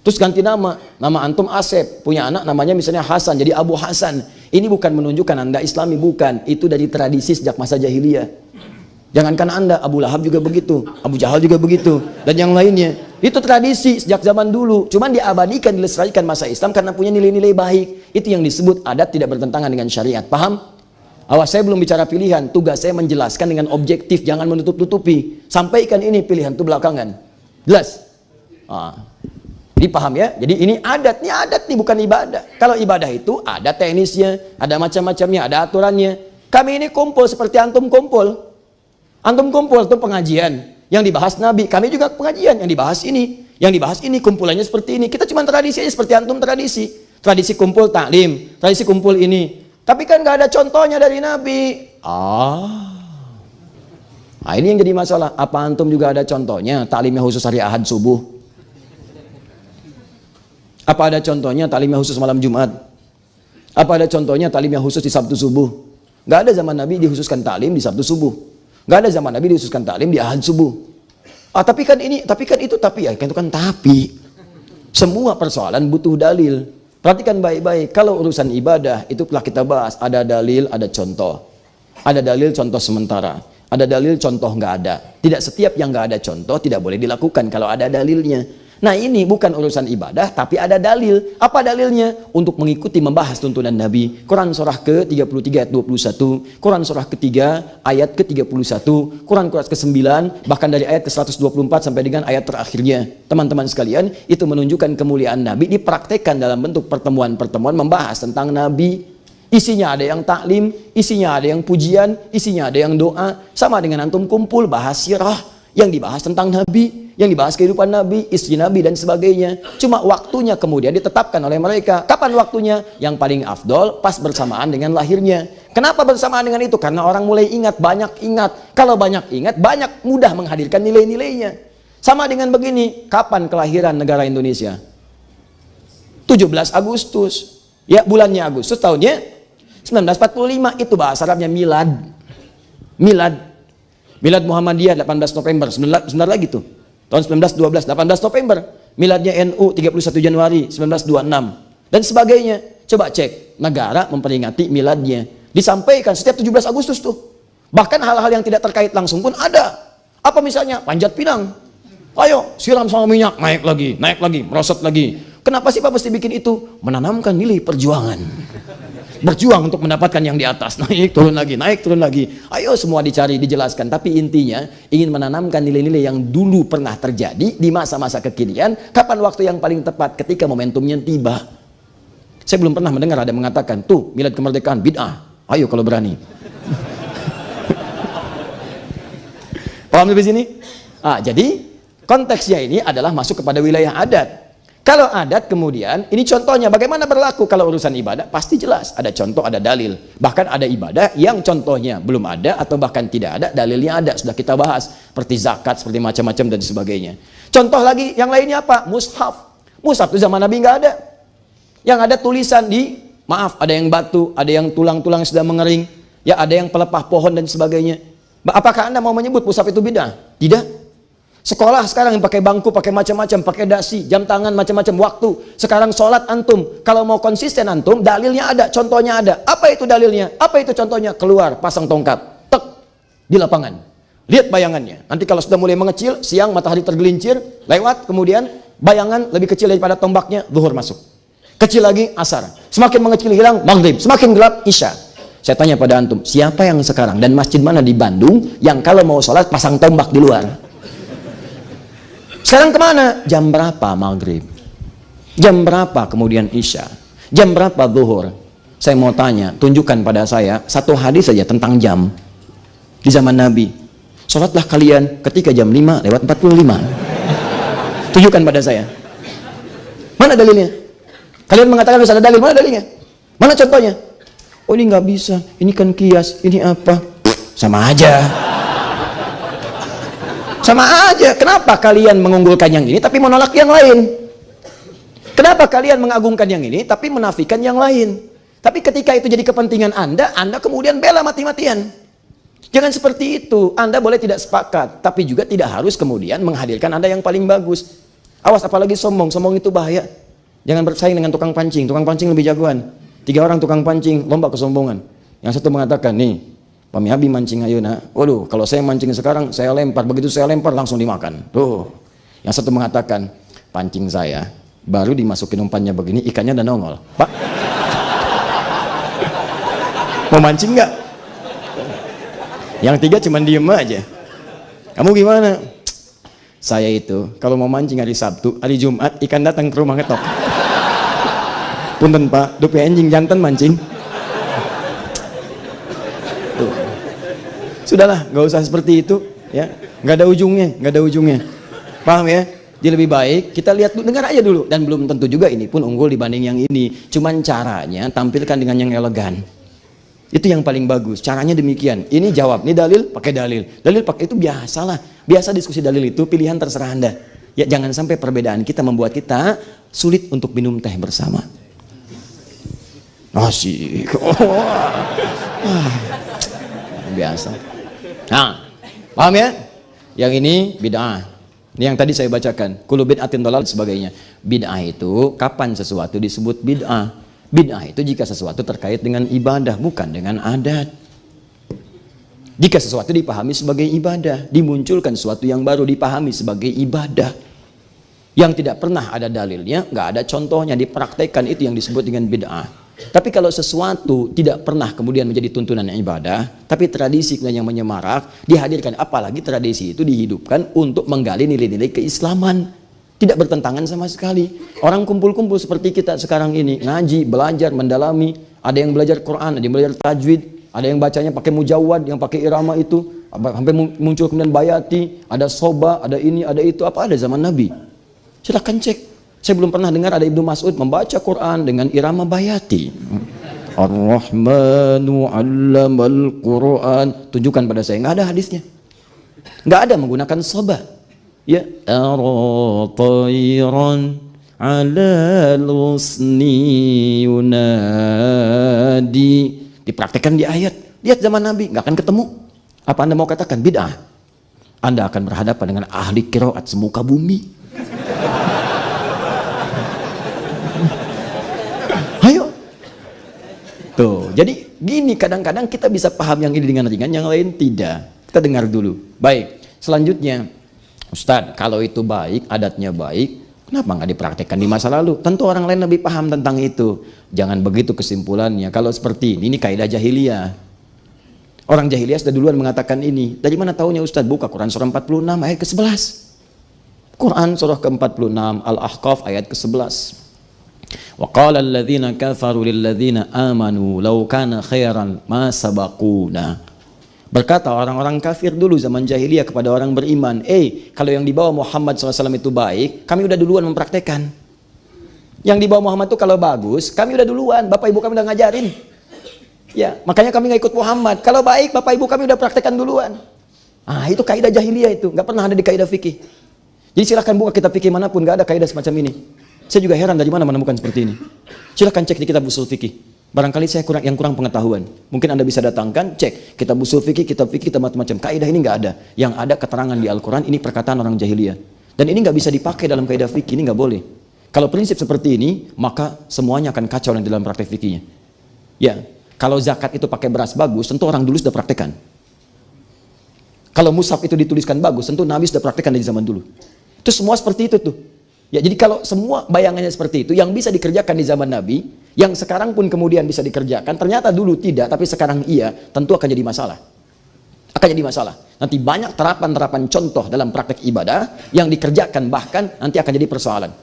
terus ganti nama antum Asep, punya anak namanya misalnya Hasan, jadi Abu Hasan. Ini bukan menunjukkan Anda Islami, bukan. Itu dari tradisi sejak masa jahiliyah. Jangankan Anda, Abu Lahab juga begitu, Abu Jahal juga begitu, dan yang lainnya. Itu tradisi sejak zaman dulu, cuman diabadikan, dilestarikan masa Islam karena punya nilai-nilai baik. Itu yang disebut adat tidak bertentangan dengan syariat. Paham? Awas, saya belum bicara pilihan, tugas saya menjelaskan dengan objektif, jangan menutup-tutupi. Sampaikan ini pilihan itu belakangan. Jelas? Jadi paham ya? Jadi ini adat nih bukan ibadah. Kalau ibadah itu ada teknisnya, ada macam-macamnya, ada aturannya. Kami ini kumpul seperti antum kumpul. Antum kumpul itu pengajian yang dibahas Nabi, kami juga pengajian yang dibahas ini, kumpulannya seperti ini. Kita cuma tradisi aja seperti antum tradisi kumpul taklim, tradisi kumpul ini. Tapi kan nggak ada contohnya dari Nabi. Ini yang jadi masalah. Apa antum juga ada contohnya taklimnya khusus hari Ahad subuh? Apa ada contohnya taklimnya khusus malam Jumat? Apa ada contohnya taklimnya khusus di Sabtu subuh? Nggak ada zaman Nabi dikhususkan taklim di Sabtu subuh. Nggak ada zaman Nabi dikhususkan taklim di Ahad subuh. Tapi kan itu kan tapi. Semua persoalan butuh dalil. Perhatikan baik-baik. Kalau urusan ibadah itu telah kita bahas. Ada dalil, ada contoh. Ada dalil, contoh sementara. Ada dalil, contoh nggak ada. Tidak setiap yang nggak ada contoh tidak boleh dilakukan kalau ada dalilnya. Nah ini bukan urusan ibadah, tapi ada dalil. Apa dalilnya? Untuk mengikuti membahas tuntunan Nabi. Quran surah ke-33 ayat 21, Quran surah ke-3 ayat ke-31, Quran ke-9, bahkan dari ayat ke-124 sampai dengan ayat terakhirnya. Teman-teman sekalian, itu menunjukkan kemuliaan Nabi dipraktekkan dalam bentuk pertemuan-pertemuan membahas tentang Nabi. Isinya ada yang taklim, isinya ada yang pujian, isinya ada yang doa. Sama dengan antum kumpul bahas sirah, yang dibahas tentang Nabi, yang dibahas kehidupan Nabi, istri Nabi dan sebagainya. Cuma waktunya kemudian ditetapkan oleh mereka. Kapan waktunya? Yang paling afdol pas bersamaan dengan lahirnya. Kenapa bersamaan dengan itu? Karena orang mulai ingat, banyak ingat. Kalau banyak ingat, banyak mudah menghadirkan nilai-nilainya. Sama dengan begini, kapan kelahiran negara Indonesia? 17 Agustus. Ya, bulannya Agustus, tahunnya 1945. Itu bahasa Arabnya milad. Milad Muhammadiyah 18 November, sebentar lagi tuh. Tahun 1912, 18 November. Miladnya NU 31 Januari 1926. Dan sebagainya. Coba cek, negara memperingati miladnya. Disampaikan setiap 17 Agustus tuh. Bahkan hal-hal yang tidak terkait langsung pun ada. Apa misalnya? Panjat pinang. Ayo, siram sama minyak, naik lagi, merosot lagi. Kenapa sih Pak mesti bikin itu? Menanamkan nilai perjuangan. Berjuang untuk mendapatkan yang di atas, naik turun lagi. Ayo semua dicari, dijelaskan. Tapi intinya ingin menanamkan nilai-nilai yang dulu pernah terjadi di masa-masa kekinian. Kapan waktu yang paling tepat? Ketika momentumnya tiba. Saya belum pernah mendengar ada mengatakan, tuh milad kemerdekaan bid'ah. Ayo kalau berani. Paham sampai sini? Jadi konteksnya ini adalah masuk kepada wilayah adat. Kalau adat kemudian, ini contohnya bagaimana berlaku kalau urusan ibadah, pasti jelas, ada contoh, ada dalil. Bahkan ada ibadah yang contohnya belum ada atau bahkan tidak ada, dalilnya ada, sudah kita bahas. Seperti zakat, seperti macam-macam dan sebagainya. Contoh lagi, yang lainnya apa? Mushaf. Mushaf itu zaman Nabi nggak ada. Yang ada tulisan di Maaf, ada yang batu, ada yang tulang-tulang sudah mengering, ya ada yang pelepah pohon dan sebagainya. Apakah Anda mau menyebut mushaf itu bid'ah? Tidak. Sekolah sekarang yang pakai bangku, pakai macam-macam, pakai dasi, jam tangan, macam-macam waktu. Sekarang sholat antum, kalau mau konsisten antum, dalilnya ada, contohnya ada. Apa itu dalilnya? Apa itu contohnya? Keluar, pasang tongkat, tek, di lapangan. Lihat bayangannya. Nanti kalau sudah mulai mengecil, siang matahari tergelincir, lewat, kemudian bayangan lebih kecil daripada tombaknya, zuhur masuk. Kecil lagi, asar. Semakin mengecil hilang, maghrib. Semakin gelap, isya. Saya tanya pada antum, siapa yang sekarang dan masjid mana di Bandung yang kalau mau sholat pasang tombak di luar? Sekarang kemana? Jam berapa maghrib? Jam berapa kemudian isya? Jam berapa zuhur? Saya mau tanya, tunjukkan pada saya satu hadis saja tentang jam di zaman Nabi. Sholatlah kalian ketika jam 5 lewat 45. Tunjukkan pada saya. Mana dalilnya? Kalian mengatakan harus ada dalil, mana dalilnya? Mana contohnya? Oh ini nggak bisa, ini kan kias, ini apa? Sama aja. Sama aja. Kenapa kalian mengunggulkan yang ini tapi menolak yang lain? Kenapa kalian mengagungkan yang ini tapi menafikan yang lain? Tapi ketika itu jadi kepentingan Anda kemudian bela mati-matian. Jangan seperti itu. Anda boleh tidak sepakat, tapi juga tidak harus kemudian menghadirkan Anda yang paling bagus. Awas, apalagi sombong. Sombong itu bahaya. Jangan bersaing dengan tukang pancing. Tukang pancing lebih jagoan. 3 orang tukang pancing lomba kesombongan. Yang satu mengatakan, nih Pami Abi mancing ayeuna. Waduh, kalau saya mancing sekarang, saya lempar. Begitu saya lempar, langsung dimakan. Tuh. Yang satu mengatakan, pancing saya, baru dimasukin umpannya begini, ikannya udah nongol. Pak, mau mancing nggak? Yang 3 cuma diem aja. Kamu gimana? Saya itu, kalau mau mancing hari Sabtu, hari Jumat, ikan datang ke rumah ngetok. Punten Pak, dupe anjing jantan mancing. Sudahlah, nggak usah seperti itu, ya. Nggak ada ujungnya, nggak ada ujungnya. Paham ya? Jadi lebih baik kita lihat dulu, dengar aja dulu. Dan belum tentu juga ini pun unggul dibanding yang ini. Cuman caranya tampilkan dengan yang elegan. Itu yang paling bagus. Caranya demikian. Ini jawab, ini dalil, pakai dalil. Dalil pakai itu biasalah. Biasa diskusi dalil itu pilihan terserah Anda. Ya jangan sampai perbedaan kita membuat kita sulit untuk minum teh bersama. Asik. Biasa. Nah, paham ya? Yang ini bid'ah. Ini yang tadi saya bacakan. Kullu bid'atin dhalal sebagainya. Bid'ah itu kapan sesuatu disebut bid'ah? Bid'ah itu jika sesuatu terkait dengan ibadah, bukan dengan adat. Jika sesuatu dipahami sebagai ibadah, dimunculkan sesuatu yang baru dipahami sebagai ibadah. Yang tidak pernah ada dalilnya, nggak ada contohnya, dipraktekkan, itu yang disebut dengan bid'ah. Tapi kalau sesuatu tidak pernah kemudian menjadi tuntunan ibadah, tapi tradisi yang menyemarak dihadirkan, apalagi tradisi itu dihidupkan untuk menggali nilai-nilai keislaman, tidak bertentangan sama sekali. Orang kumpul-kumpul seperti kita sekarang ini, ngaji, belajar, mendalami, ada yang belajar Quran, ada yang belajar tajwid, ada yang bacanya pakai mujawad, yang pakai irama itu, sampai muncul kemudian bayati, ada soba, ada ini, ada itu, apa ada zaman Nabi? Silahkan cek. Saya belum pernah dengar ada Ibnu Mas'ud membaca Quran dengan irama bayati. Ar-Rahmanu 'allamal Quran. Tunjukkan pada saya, nggak ada hadisnya. Nggak ada menggunakan soba. Ya, ar-tayran 'alal husni yunadi. Dipraktekkan di ayat. Lihat zaman Nabi, nggak akan ketemu. Apa Anda mau katakan bid'ah? Anda akan berhadapan dengan ahli qiraat semuka bumi. Ayo. Tuh, jadi gini, kadang-kadang kita bisa paham yang ini dengan ringan, yang lain tidak. Kita dengar dulu. Baik, selanjutnya, Ustadz, kalau itu baik, adatnya baik, kenapa nggak dipraktekkan di masa lalu? Tentu orang lain lebih paham tentang itu. Jangan begitu kesimpulannya. Kalau seperti ini kaidah jahiliyah. Orang jahiliyah sudah duluan mengatakan ini. Dari mana tahunya Ustadz? Buka Quran surah 46 ayat ke-11. Quran surah ke-46 Al-Ahqaf ayat ke-11. Wa qala alladhina kafaru lilladhina amanu law kana khairan ma sabaquna. Berkata orang-orang kafir dulu zaman jahiliyah kepada orang beriman, kalau yang dibawa Muhammad SAW itu baik, kami udah duluan mempraktekkan. Yang dibawa Muhammad itu kalau bagus, kami udah duluan, bapak ibu kami udah ngajarin. Ya, makanya kami nggak ikut Muhammad. Kalau baik, bapak ibu kami udah praktekkan duluan. Ah, itu kaidah jahiliyah itu, nggak pernah ada di kaidah fikih. Jadi silahkan buka kitab fikih manapun, nggak ada kaidah semacam ini. Saya juga heran dari mana menemukan seperti ini. Silahkan cek di kitab usul fikih. Barangkali saya kurang pengetahuan. Mungkin Anda bisa datangkan, cek kitab usul fikih, kitab macam-macam. Kaidah ini nggak ada. Yang ada keterangan di Al-Quran, ini perkataan orang jahiliyah. Dan ini nggak bisa dipakai dalam kaidah fikih, ini nggak boleh. Kalau prinsip seperti ini, maka semuanya akan kacau nanti dalam praktek fikihnya. Ya, kalau zakat itu pakai beras bagus, tentu orang dulu sudah praktekkan. Kalau mushaf itu dituliskan bagus, tentu Nabi sudah praktekkan dari zaman dulu. Itu semua seperti itu tuh. Ya, jadi kalau semua bayangannya seperti itu, yang bisa dikerjakan di zaman Nabi, yang sekarang pun kemudian bisa dikerjakan, ternyata dulu tidak, tapi sekarang iya, tentu akan jadi masalah. Akan jadi masalah. Nanti banyak terapan-terapan contoh dalam praktek ibadah yang dikerjakan, bahkan nanti akan jadi persoalan.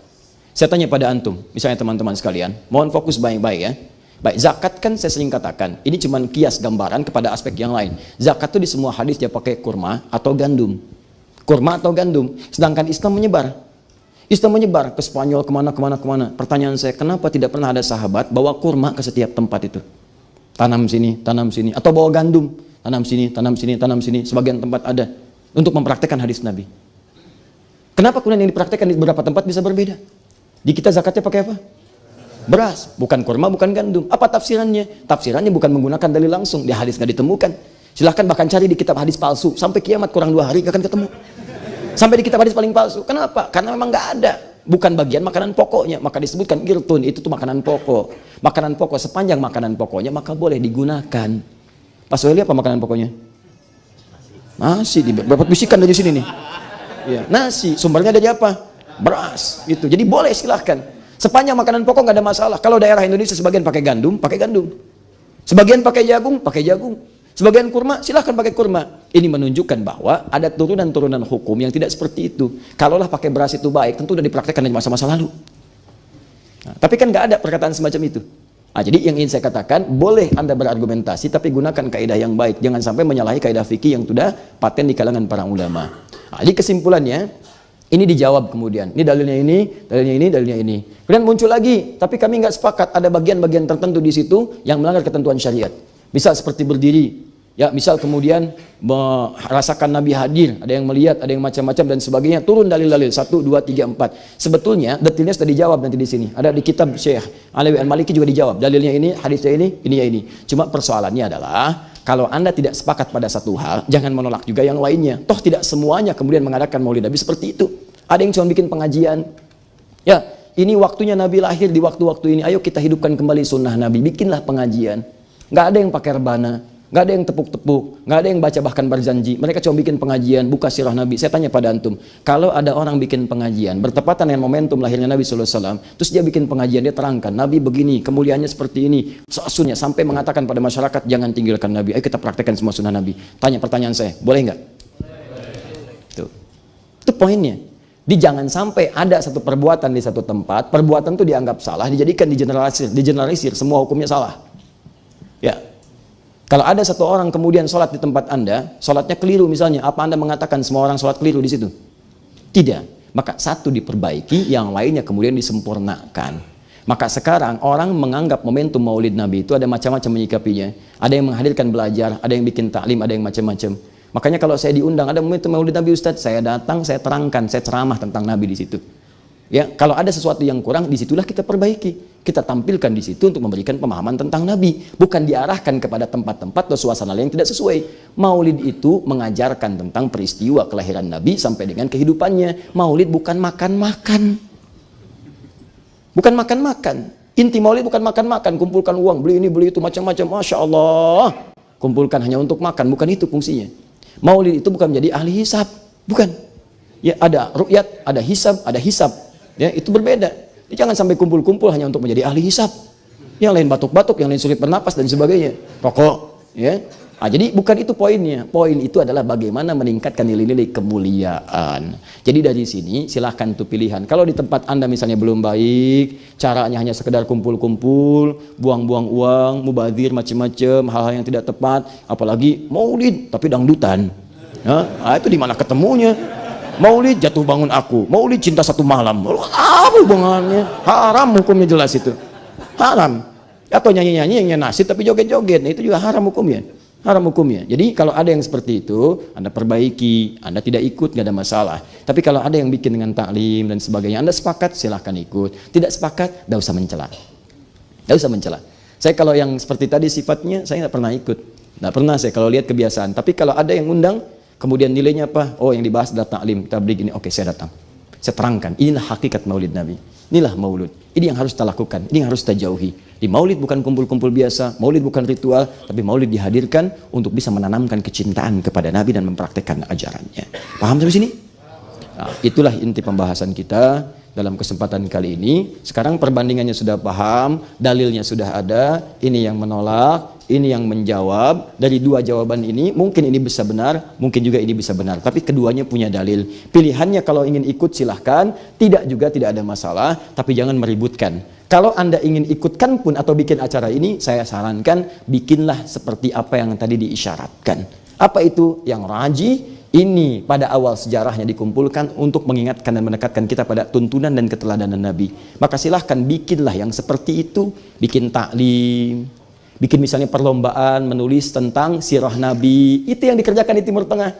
Saya tanya pada antum, misalnya teman-teman sekalian, mohon fokus baik-baik ya. Baik, zakat kan saya sering katakan, ini cuma kias gambaran kepada aspek yang lain. Zakat itu di semua hadis dia pakai kurma atau gandum. Kurma atau gandum. Sedangkan Islam menyebar. Islam menyebar ke Spanyol, kemana. Pertanyaan saya, kenapa tidak pernah ada sahabat bawa kurma ke setiap tempat itu? Tanam sini. Atau bawa gandum, tanam sini. Sebagian tempat ada. Untuk mempraktekkan hadis Nabi. Kenapa kemudian yang dipraktekkan di beberapa tempat bisa berbeda? Di kita zakatnya pakai apa? Beras, bukan kurma, bukan gandum. Apa tafsirannya? Tafsirannya bukan menggunakan dalil langsung. Di hadis nggak ditemukan. Silahkan bahkan cari di kitab hadis palsu. Sampai kiamat kurang 2 hari nggak akan ketemu. Sampai di kitab hadis paling palsu. Kenapa? Karena memang nggak ada. Bukan bagian makanan pokoknya. Maka disebutkan irtun, itu tuh makanan pokok. Makanan pokok, sepanjang makanan pokoknya, maka boleh digunakan. Pak Soheli apa makanan pokoknya? Nasi. Dapat bisikan dari sini nih. Ya, nasi. Sumbernya dari apa? Beras. Itu. Jadi boleh silahkan. Sepanjang makanan pokok nggak ada masalah. Kalau daerah Indonesia sebagian pakai gandum, pakai gandum. Sebagian pakai jagung, pakai jagung. Sebagian kurma, silahkan pakai kurma. Ini menunjukkan bahwa ada turunan-turunan hukum yang tidak seperti itu. Kalaulah pakai beras itu baik, tentu sudah dipraktekkan di masa-masa lalu. Nah, tapi kan nggak ada perkataan semacam itu. Nah, jadi yang ingin saya katakan, boleh Anda berargumentasi, tapi gunakan kaidah yang baik. Jangan sampai menyalahi kaidah fikih yang sudah paten di kalangan para ulama. Nah, jadi kesimpulannya, ini dijawab kemudian. Ini dalilnya ini, dalilnya ini, dalilnya ini. Kemudian muncul lagi, tapi kami nggak sepakat. Ada bagian-bagian tertentu di situ yang melanggar ketentuan syariat. Bisa seperti berdiri. Ya, misal kemudian merasakan Nabi hadir, ada yang melihat, ada yang macam-macam dan sebagainya. Turun dalil-dalil 1, 2, 3, 4. Sebetulnya detailnya sudah dijawab nanti di sini. Ada di kitab Syekh Alawi Al-Maliki juga dijawab. Dalilnya ini, hadisnya ini ya ini. Cuma persoalannya adalah kalau Anda tidak sepakat pada satu hal, jangan menolak juga yang lainnya. Toh tidak semuanya kemudian mengadakan Maulid Nabi seperti itu. Ada yang cuma bikin pengajian. Ya, ini waktunya Nabi lahir di waktu-waktu ini. Ayo kita hidupkan kembali sunnah Nabi. Bikinlah pengajian. Nggak ada yang pakai rebana. Nggak ada yang tepuk-tepuk, nggak ada yang baca bahkan berjanji. Mereka cuma bikin pengajian, buka sirah Nabi. Saya tanya pada antum, kalau ada orang bikin pengajian bertepatan dengan momentum lahirnya Nabi SAW, terus dia bikin pengajian, dia terangkan Nabi begini, kemuliaannya seperti ini, sunnahnya, sampai mengatakan pada masyarakat jangan tinggalkan Nabi. Ayo kita praktekkan semua sunnah Nabi. Tanya pertanyaan saya, boleh nggak? Itu poinnya. Jangan sampai ada satu perbuatan di satu tempat, perbuatan itu dianggap salah, dijadikan digeneralisir, semua hukumnya salah. Ya. Kalau ada satu orang kemudian sholat di tempat Anda, sholatnya keliru misalnya, apa Anda mengatakan semua orang sholat keliru di situ? Tidak. Maka satu diperbaiki, yang lainnya kemudian disempurnakan. Maka sekarang orang menganggap momentum Maulid Nabi itu ada macam-macam menyikapinya. Ada yang menghadirkan belajar, ada yang bikin taklim, ada yang macam-macam. Makanya kalau saya diundang, ada momentum Maulid Nabi Ustadz, saya datang, saya terangkan, saya ceramah tentang Nabi di situ. Ya, kalau ada sesuatu yang kurang, disitulah kita perbaiki. Kita tampilkan di situ untuk memberikan pemahaman tentang Nabi. Bukan diarahkan kepada tempat-tempat atau suasana yang tidak sesuai. Maulid itu mengajarkan tentang peristiwa kelahiran Nabi sampai dengan kehidupannya. Maulid bukan makan-makan. Bukan makan-makan. Inti Maulid bukan makan-makan. Kumpulkan uang, beli ini, beli itu, macam-macam. Masya Allah. Kumpulkan hanya untuk makan. Bukan itu fungsinya. Maulid itu bukan menjadi ahli hisab. Bukan. Ya, ada ru'yat, ada hisab. Ya, itu berbeda. Jangan sampai kumpul-kumpul hanya untuk menjadi ahli hisab. Yang lain batuk-batuk, yang lain sulit bernapas dan sebagainya. Rokok, ya. Nah, jadi bukan itu poinnya. Poin itu adalah bagaimana meningkatkan nilai-nilai kemuliaan. Jadi dari sini silahkan tuh pilihan. Kalau di tempat Anda misalnya belum baik, caranya hanya sekedar kumpul-kumpul, buang-buang uang, mubazir macam-macam, hal-hal yang tidak tepat, apalagi Maulid tapi dangdutan. Nah, itu di mana ketemunya? Maulid jatuh bangun aku, Maulid cinta satu malam. Apa hubungannya? Haram hukumnya jelas itu. Haram. Atau nyanyi-nyanyi yang nasib tapi joget-joget. Nah, itu juga haram hukumnya. Haram hukumnya. Jadi kalau ada yang seperti itu, Anda perbaiki, Anda tidak ikut, nggak ada masalah. Tapi kalau ada yang bikin dengan taklim dan sebagainya, Anda sepakat, silahkan ikut. Tidak sepakat, nggak usah mencela. Nggak usah mencela. Saya kalau yang seperti tadi sifatnya, saya nggak pernah ikut. Nggak pernah saya kalau lihat kebiasaan. Tapi kalau ada yang undang, kemudian nilainya apa? Oh, yang dibahas adalah taklim, tabligh ini. Oke, saya datang. Saya terangkan, inilah hakikat maulid Nabi. Inilah maulud. Ini yang harus kita lakukan. Ini yang harus kita jauhi. Di maulid bukan kumpul-kumpul biasa. Maulid bukan ritual. Tapi maulid dihadirkan untuk bisa menanamkan kecintaan kepada Nabi dan mempraktekkan ajarannya. Paham sampai sini? Nah, itulah inti pembahasan kita dalam kesempatan kali ini. Sekarang perbandingannya sudah paham, dalilnya sudah ada, ini yang menolak, ini yang menjawab. Dari dua jawaban ini, mungkin ini bisa benar, mungkin juga ini bisa benar. Tapi keduanya punya dalil. Pilihannya kalau ingin ikut silahkan, tidak juga tidak ada masalah, tapi jangan meributkan. Kalau Anda ingin ikutkan pun atau bikin acara ini, saya sarankan bikinlah seperti apa yang tadi diisyaratkan. Apa itu? Yang rajih. Ini pada awal sejarahnya dikumpulkan untuk mengingatkan dan mendekatkan kita pada tuntunan dan keteladanan Nabi. Maka silahkan bikinlah yang seperti itu. Bikin taklim, bikin misalnya perlombaan menulis tentang sirah Nabi. Itu yang dikerjakan di Timur Tengah.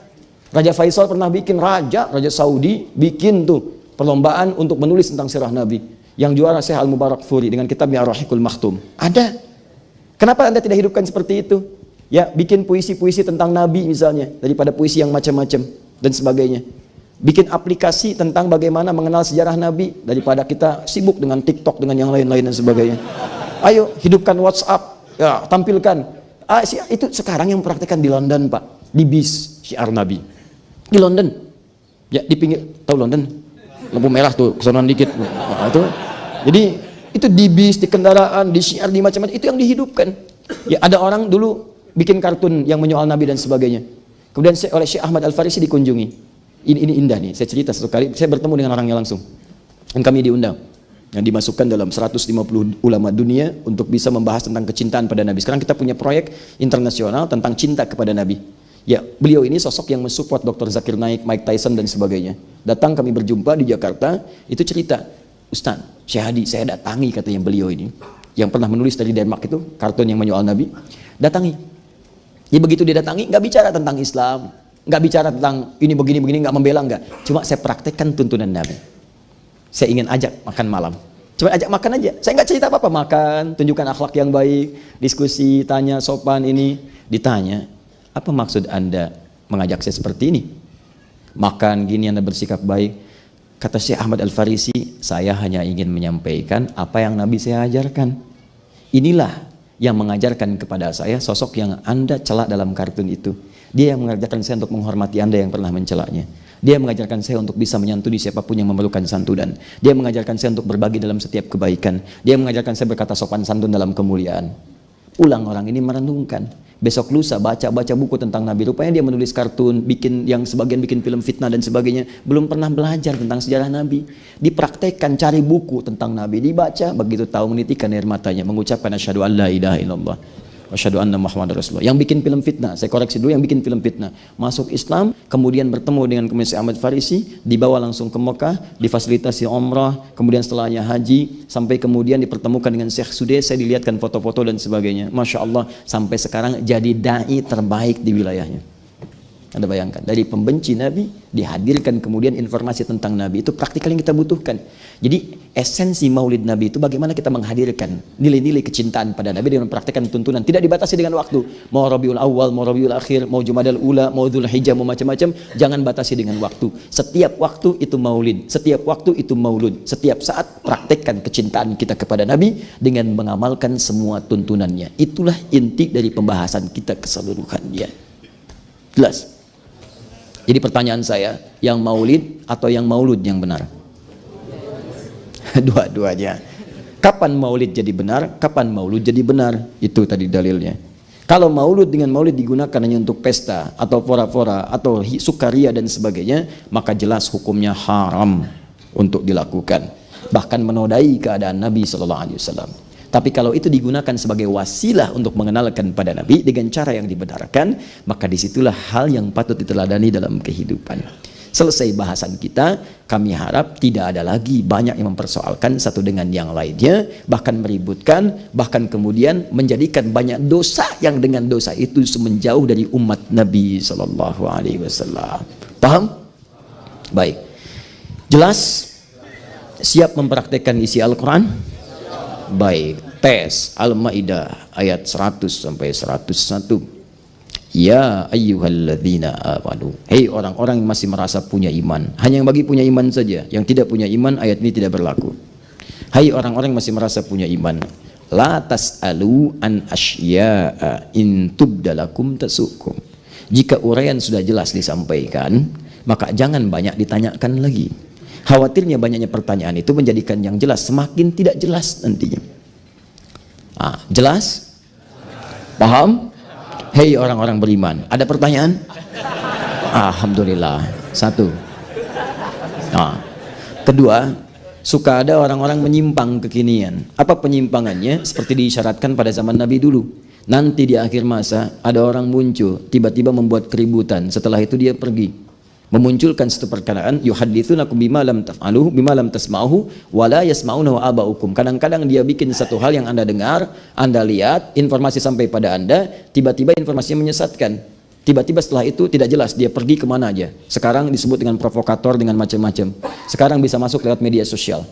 Raja Faisal pernah bikin, Raja Saudi bikin tuh perlombaan untuk menulis tentang sirah Nabi. Yang juara Syekh Al-Mubarakfuri dengan kitabnya Ar-Rahiqul Makhtum. Ada. Kenapa Anda tidak hidupkan seperti itu? Ya, bikin puisi-puisi tentang Nabi misalnya, daripada puisi yang macam-macam dan sebagainya. Bikin aplikasi tentang bagaimana mengenal sejarah Nabi, daripada kita sibuk dengan TikTok, dengan yang lain-lain dan sebagainya. Ayo, hidupkan WhatsApp, ya, tampilkan. Itu sekarang yang mempraktikkan di London, Pak. Di bis, syiar Nabi. Di London. Ya, di pinggir, tahu London? Lampu merah tuh, kesonan dikit. Nah, itu. Jadi, itu di bis, di kendaraan, di syiar, di macam-macam, itu yang dihidupkan. Ya, ada orang dulu bikin kartun yang menyoal Nabi dan sebagainya. Kemudian oleh Syekh Ahmad Al-Farisi dikunjungi. Ini indah nih, saya cerita satu kali, saya bertemu dengan orangnya langsung. Dan kami diundang. Yang dimasukkan dalam 150 ulama dunia untuk bisa membahas tentang kecintaan pada Nabi. Sekarang kita punya proyek internasional tentang cinta kepada Nabi. Ya, beliau ini sosok yang mensupport Dr. Zakir Naik, Mike Tyson dan sebagainya. Datang kami berjumpa di Jakarta, itu cerita, Ustaz, Syekh Hadi, saya datangi katanya beliau ini. Yang pernah menulis dari Denmark itu, kartun yang menyoal Nabi. Datangi. Jadi begitu dia datangi, nggak bicara tentang Islam, nggak bicara tentang ini begini, nggak membela, nggak. Cuma saya praktekkan tuntunan Nabi. Saya ingin ajak makan malam. Cuma ajak makan aja. Saya nggak cerita apa-apa, makan, tunjukkan akhlak yang baik, diskusi, tanya, sopan ini. Ditanya, apa maksud Anda mengajak saya seperti ini? Makan gini Anda bersikap baik. Kata Syekh Ahmad Al-Farisi, saya hanya ingin menyampaikan apa yang Nabi saya ajarkan. Inilah yang mengajarkan kepada saya sosok yang Anda celak dalam kartun itu. Dia yang mengajarkan saya untuk menghormati Anda yang pernah mencelaknya. Dia mengajarkan saya untuk bisa menyantuni siapapun yang memerlukan santunan. Dia mengajarkan saya untuk berbagi dalam setiap kebaikan. Dia mengajarkan saya berkata sopan santun dalam kemuliaan. Ulang orang ini merenungkan. Besok lusa baca buku tentang Nabi. Rupanya dia menulis kartun, yang sebagian bikin film fitnah dan sebagainya. Belum pernah belajar tentang sejarah Nabi. Dipraktekkan, cari buku tentang Nabi, dibaca, begitu tahu menitikan air matanya, mengucapkan asyhadu an la ilaha illallah wa asyhadu anna Muhammadar Rasulullah. Yang bikin film fitnah, saya koreksi dulu, yang bikin film fitnah masuk Islam, kemudian bertemu dengan Syekh Ahmad Farisi, dibawa langsung ke Mekah, difasilitasi umrah, kemudian setelahnya haji, sampai kemudian dipertemukan dengan Syekh Sudais, saya dilihatkan foto-foto dan sebagainya. Masya Allah, sampai sekarang jadi dai terbaik di wilayahnya. Anda bayangkan, dari pembenci Nabi dihadirkan kemudian informasi tentang Nabi. Itu praktikal yang kita butuhkan. Jadi esensi maulid Nabi itu bagaimana kita menghadirkan nilai-nilai kecintaan pada Nabi dengan mempraktikkan tuntunan. Tidak dibatasi dengan waktu. Mau Rabiul Awal, mau Rabiul Akhir, mau Jumadal Ula, mau Dzulhijjah, mau macam-macam. Jangan batasi dengan waktu. Setiap waktu itu maulid. Setiap waktu itu maulud. Setiap saat praktekkan kecintaan kita kepada Nabi dengan mengamalkan semua tuntunannya. Itulah inti dari pembahasan kita keseluruhannya. Jelas? Jadi pertanyaan saya, yang maulid atau yang maulud yang benar? Dua-duanya. Kapan maulid jadi benar? Kapan maulud jadi benar? Itu tadi dalilnya. Kalau maulud dengan maulid digunakan hanya untuk pesta atau fora-fora atau sukaria dan sebagainya, maka jelas hukumnya haram untuk dilakukan. Bahkan menodai keadaan Nabi SAW. Tapi kalau itu digunakan sebagai wasilah untuk mengenalkan pada Nabi dengan cara yang dibenarkan, maka disitulah hal yang patut diteladani dalam kehidupan. Selesai bahasan kita, kami harap tidak ada lagi banyak yang mempersoalkan satu dengan yang lainnya, bahkan meributkan, bahkan kemudian menjadikan banyak dosa yang dengan dosa itu menjauh dari umat Nabi SAW. Paham? Baik. Jelas? Siap mempraktekkan isi Al-Quran? Baik. Tes Al-Maidah ayat 100 sampai 101. Ya ayyuhalladzina amanu, hei orang-orang yang masih merasa punya iman. Hanya yang bagi punya iman saja, yang tidak punya iman ayat ini tidak berlaku. Hai orang-orang yang masih merasa punya iman, la tas'alu an asya'a in tubdalakum tasukum. Jika uraian sudah jelas disampaikan, maka jangan banyak ditanyakan lagi. Khawatirnya banyaknya pertanyaan itu menjadikan yang jelas semakin tidak jelas nantinya. Jelas? Paham? Hei orang-orang beriman, ada pertanyaan? Alhamdulillah. Satu. Kedua, suka ada orang-orang menyimpang kekinian. Apa penyimpangannya? Seperti diisyaratkan pada zaman Nabi dulu. Nanti di akhir masa ada orang muncul, tiba-tiba membuat keributan. Setelah itu dia pergi, memunculkan satu perkataan, yuhaditsunakum bima lam taf'aluhu bima lam tasma'uhu wa la yasma'unahu aba'ukum. Kadang-kadang dia bikin satu hal yang Anda dengar, Anda lihat, informasi sampai pada Anda, tiba-tiba informasinya menyesatkan. Tiba-tiba setelah itu tidak jelas dia pergi kemana aja. Sekarang disebut dengan provokator, dengan macam-macam. Sekarang bisa masuk lewat media sosial.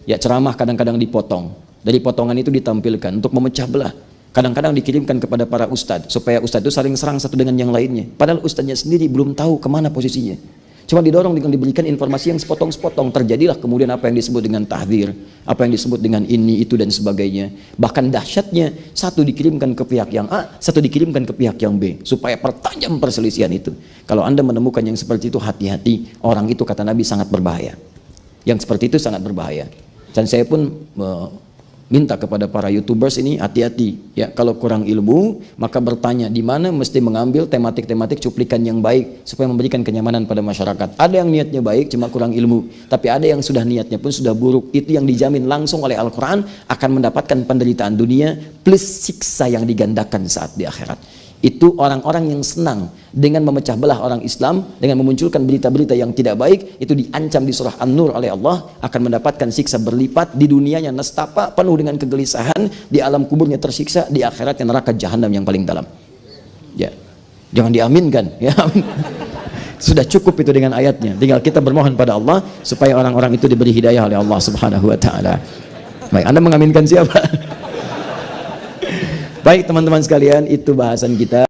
Ya, ceramah kadang-kadang dipotong. Dari potongan itu ditampilkan untuk memecah belah. Kadang-kadang dikirimkan kepada para ustadz supaya ustadz itu saling serang satu dengan yang lainnya. Padahal ustadznya sendiri belum tahu kemana posisinya. Cuma didorong dengan diberikan informasi yang sepotong-sepotong. Terjadilah kemudian apa yang disebut dengan tahdzir, apa yang disebut dengan ini, itu dan sebagainya. Bahkan dahsyatnya, satu dikirimkan ke pihak yang A, satu dikirimkan ke pihak yang B, supaya pertajam perselisihan itu. Kalau Anda menemukan yang seperti itu, hati-hati. Orang itu kata Nabi sangat berbahaya. Yang seperti itu sangat berbahaya. Dan saya pun minta kepada para YouTubers ini hati-hati ya, kalau kurang ilmu maka bertanya di mana, mesti mengambil tematik-tematik cuplikan yang baik supaya memberikan kenyamanan pada masyarakat. Ada yang niatnya baik cuma kurang ilmu, tapi ada yang sudah niatnya pun sudah buruk. Itu yang dijamin langsung oleh Al-Quran akan mendapatkan penderitaan dunia plus siksa yang digandakan saat di akhirat. Itu orang-orang yang senang dengan memecah belah orang Islam, dengan memunculkan berita-berita yang tidak baik, itu diancam di surah An-Nur oleh Allah akan mendapatkan siksa berlipat, di dunianya nestapa penuh dengan kegelisahan, di alam kuburnya tersiksa, di akhiratnya neraka jahanam yang paling dalam. Ya, jangan diaminkan ya. Sudah cukup itu dengan ayatnya, tinggal kita bermohon pada Allah supaya orang-orang itu diberi hidayah oleh Allah Subhanahu wa taala. Baik, Anda mengaminkan siapa? Baik teman-teman sekalian, itu bahasan kita.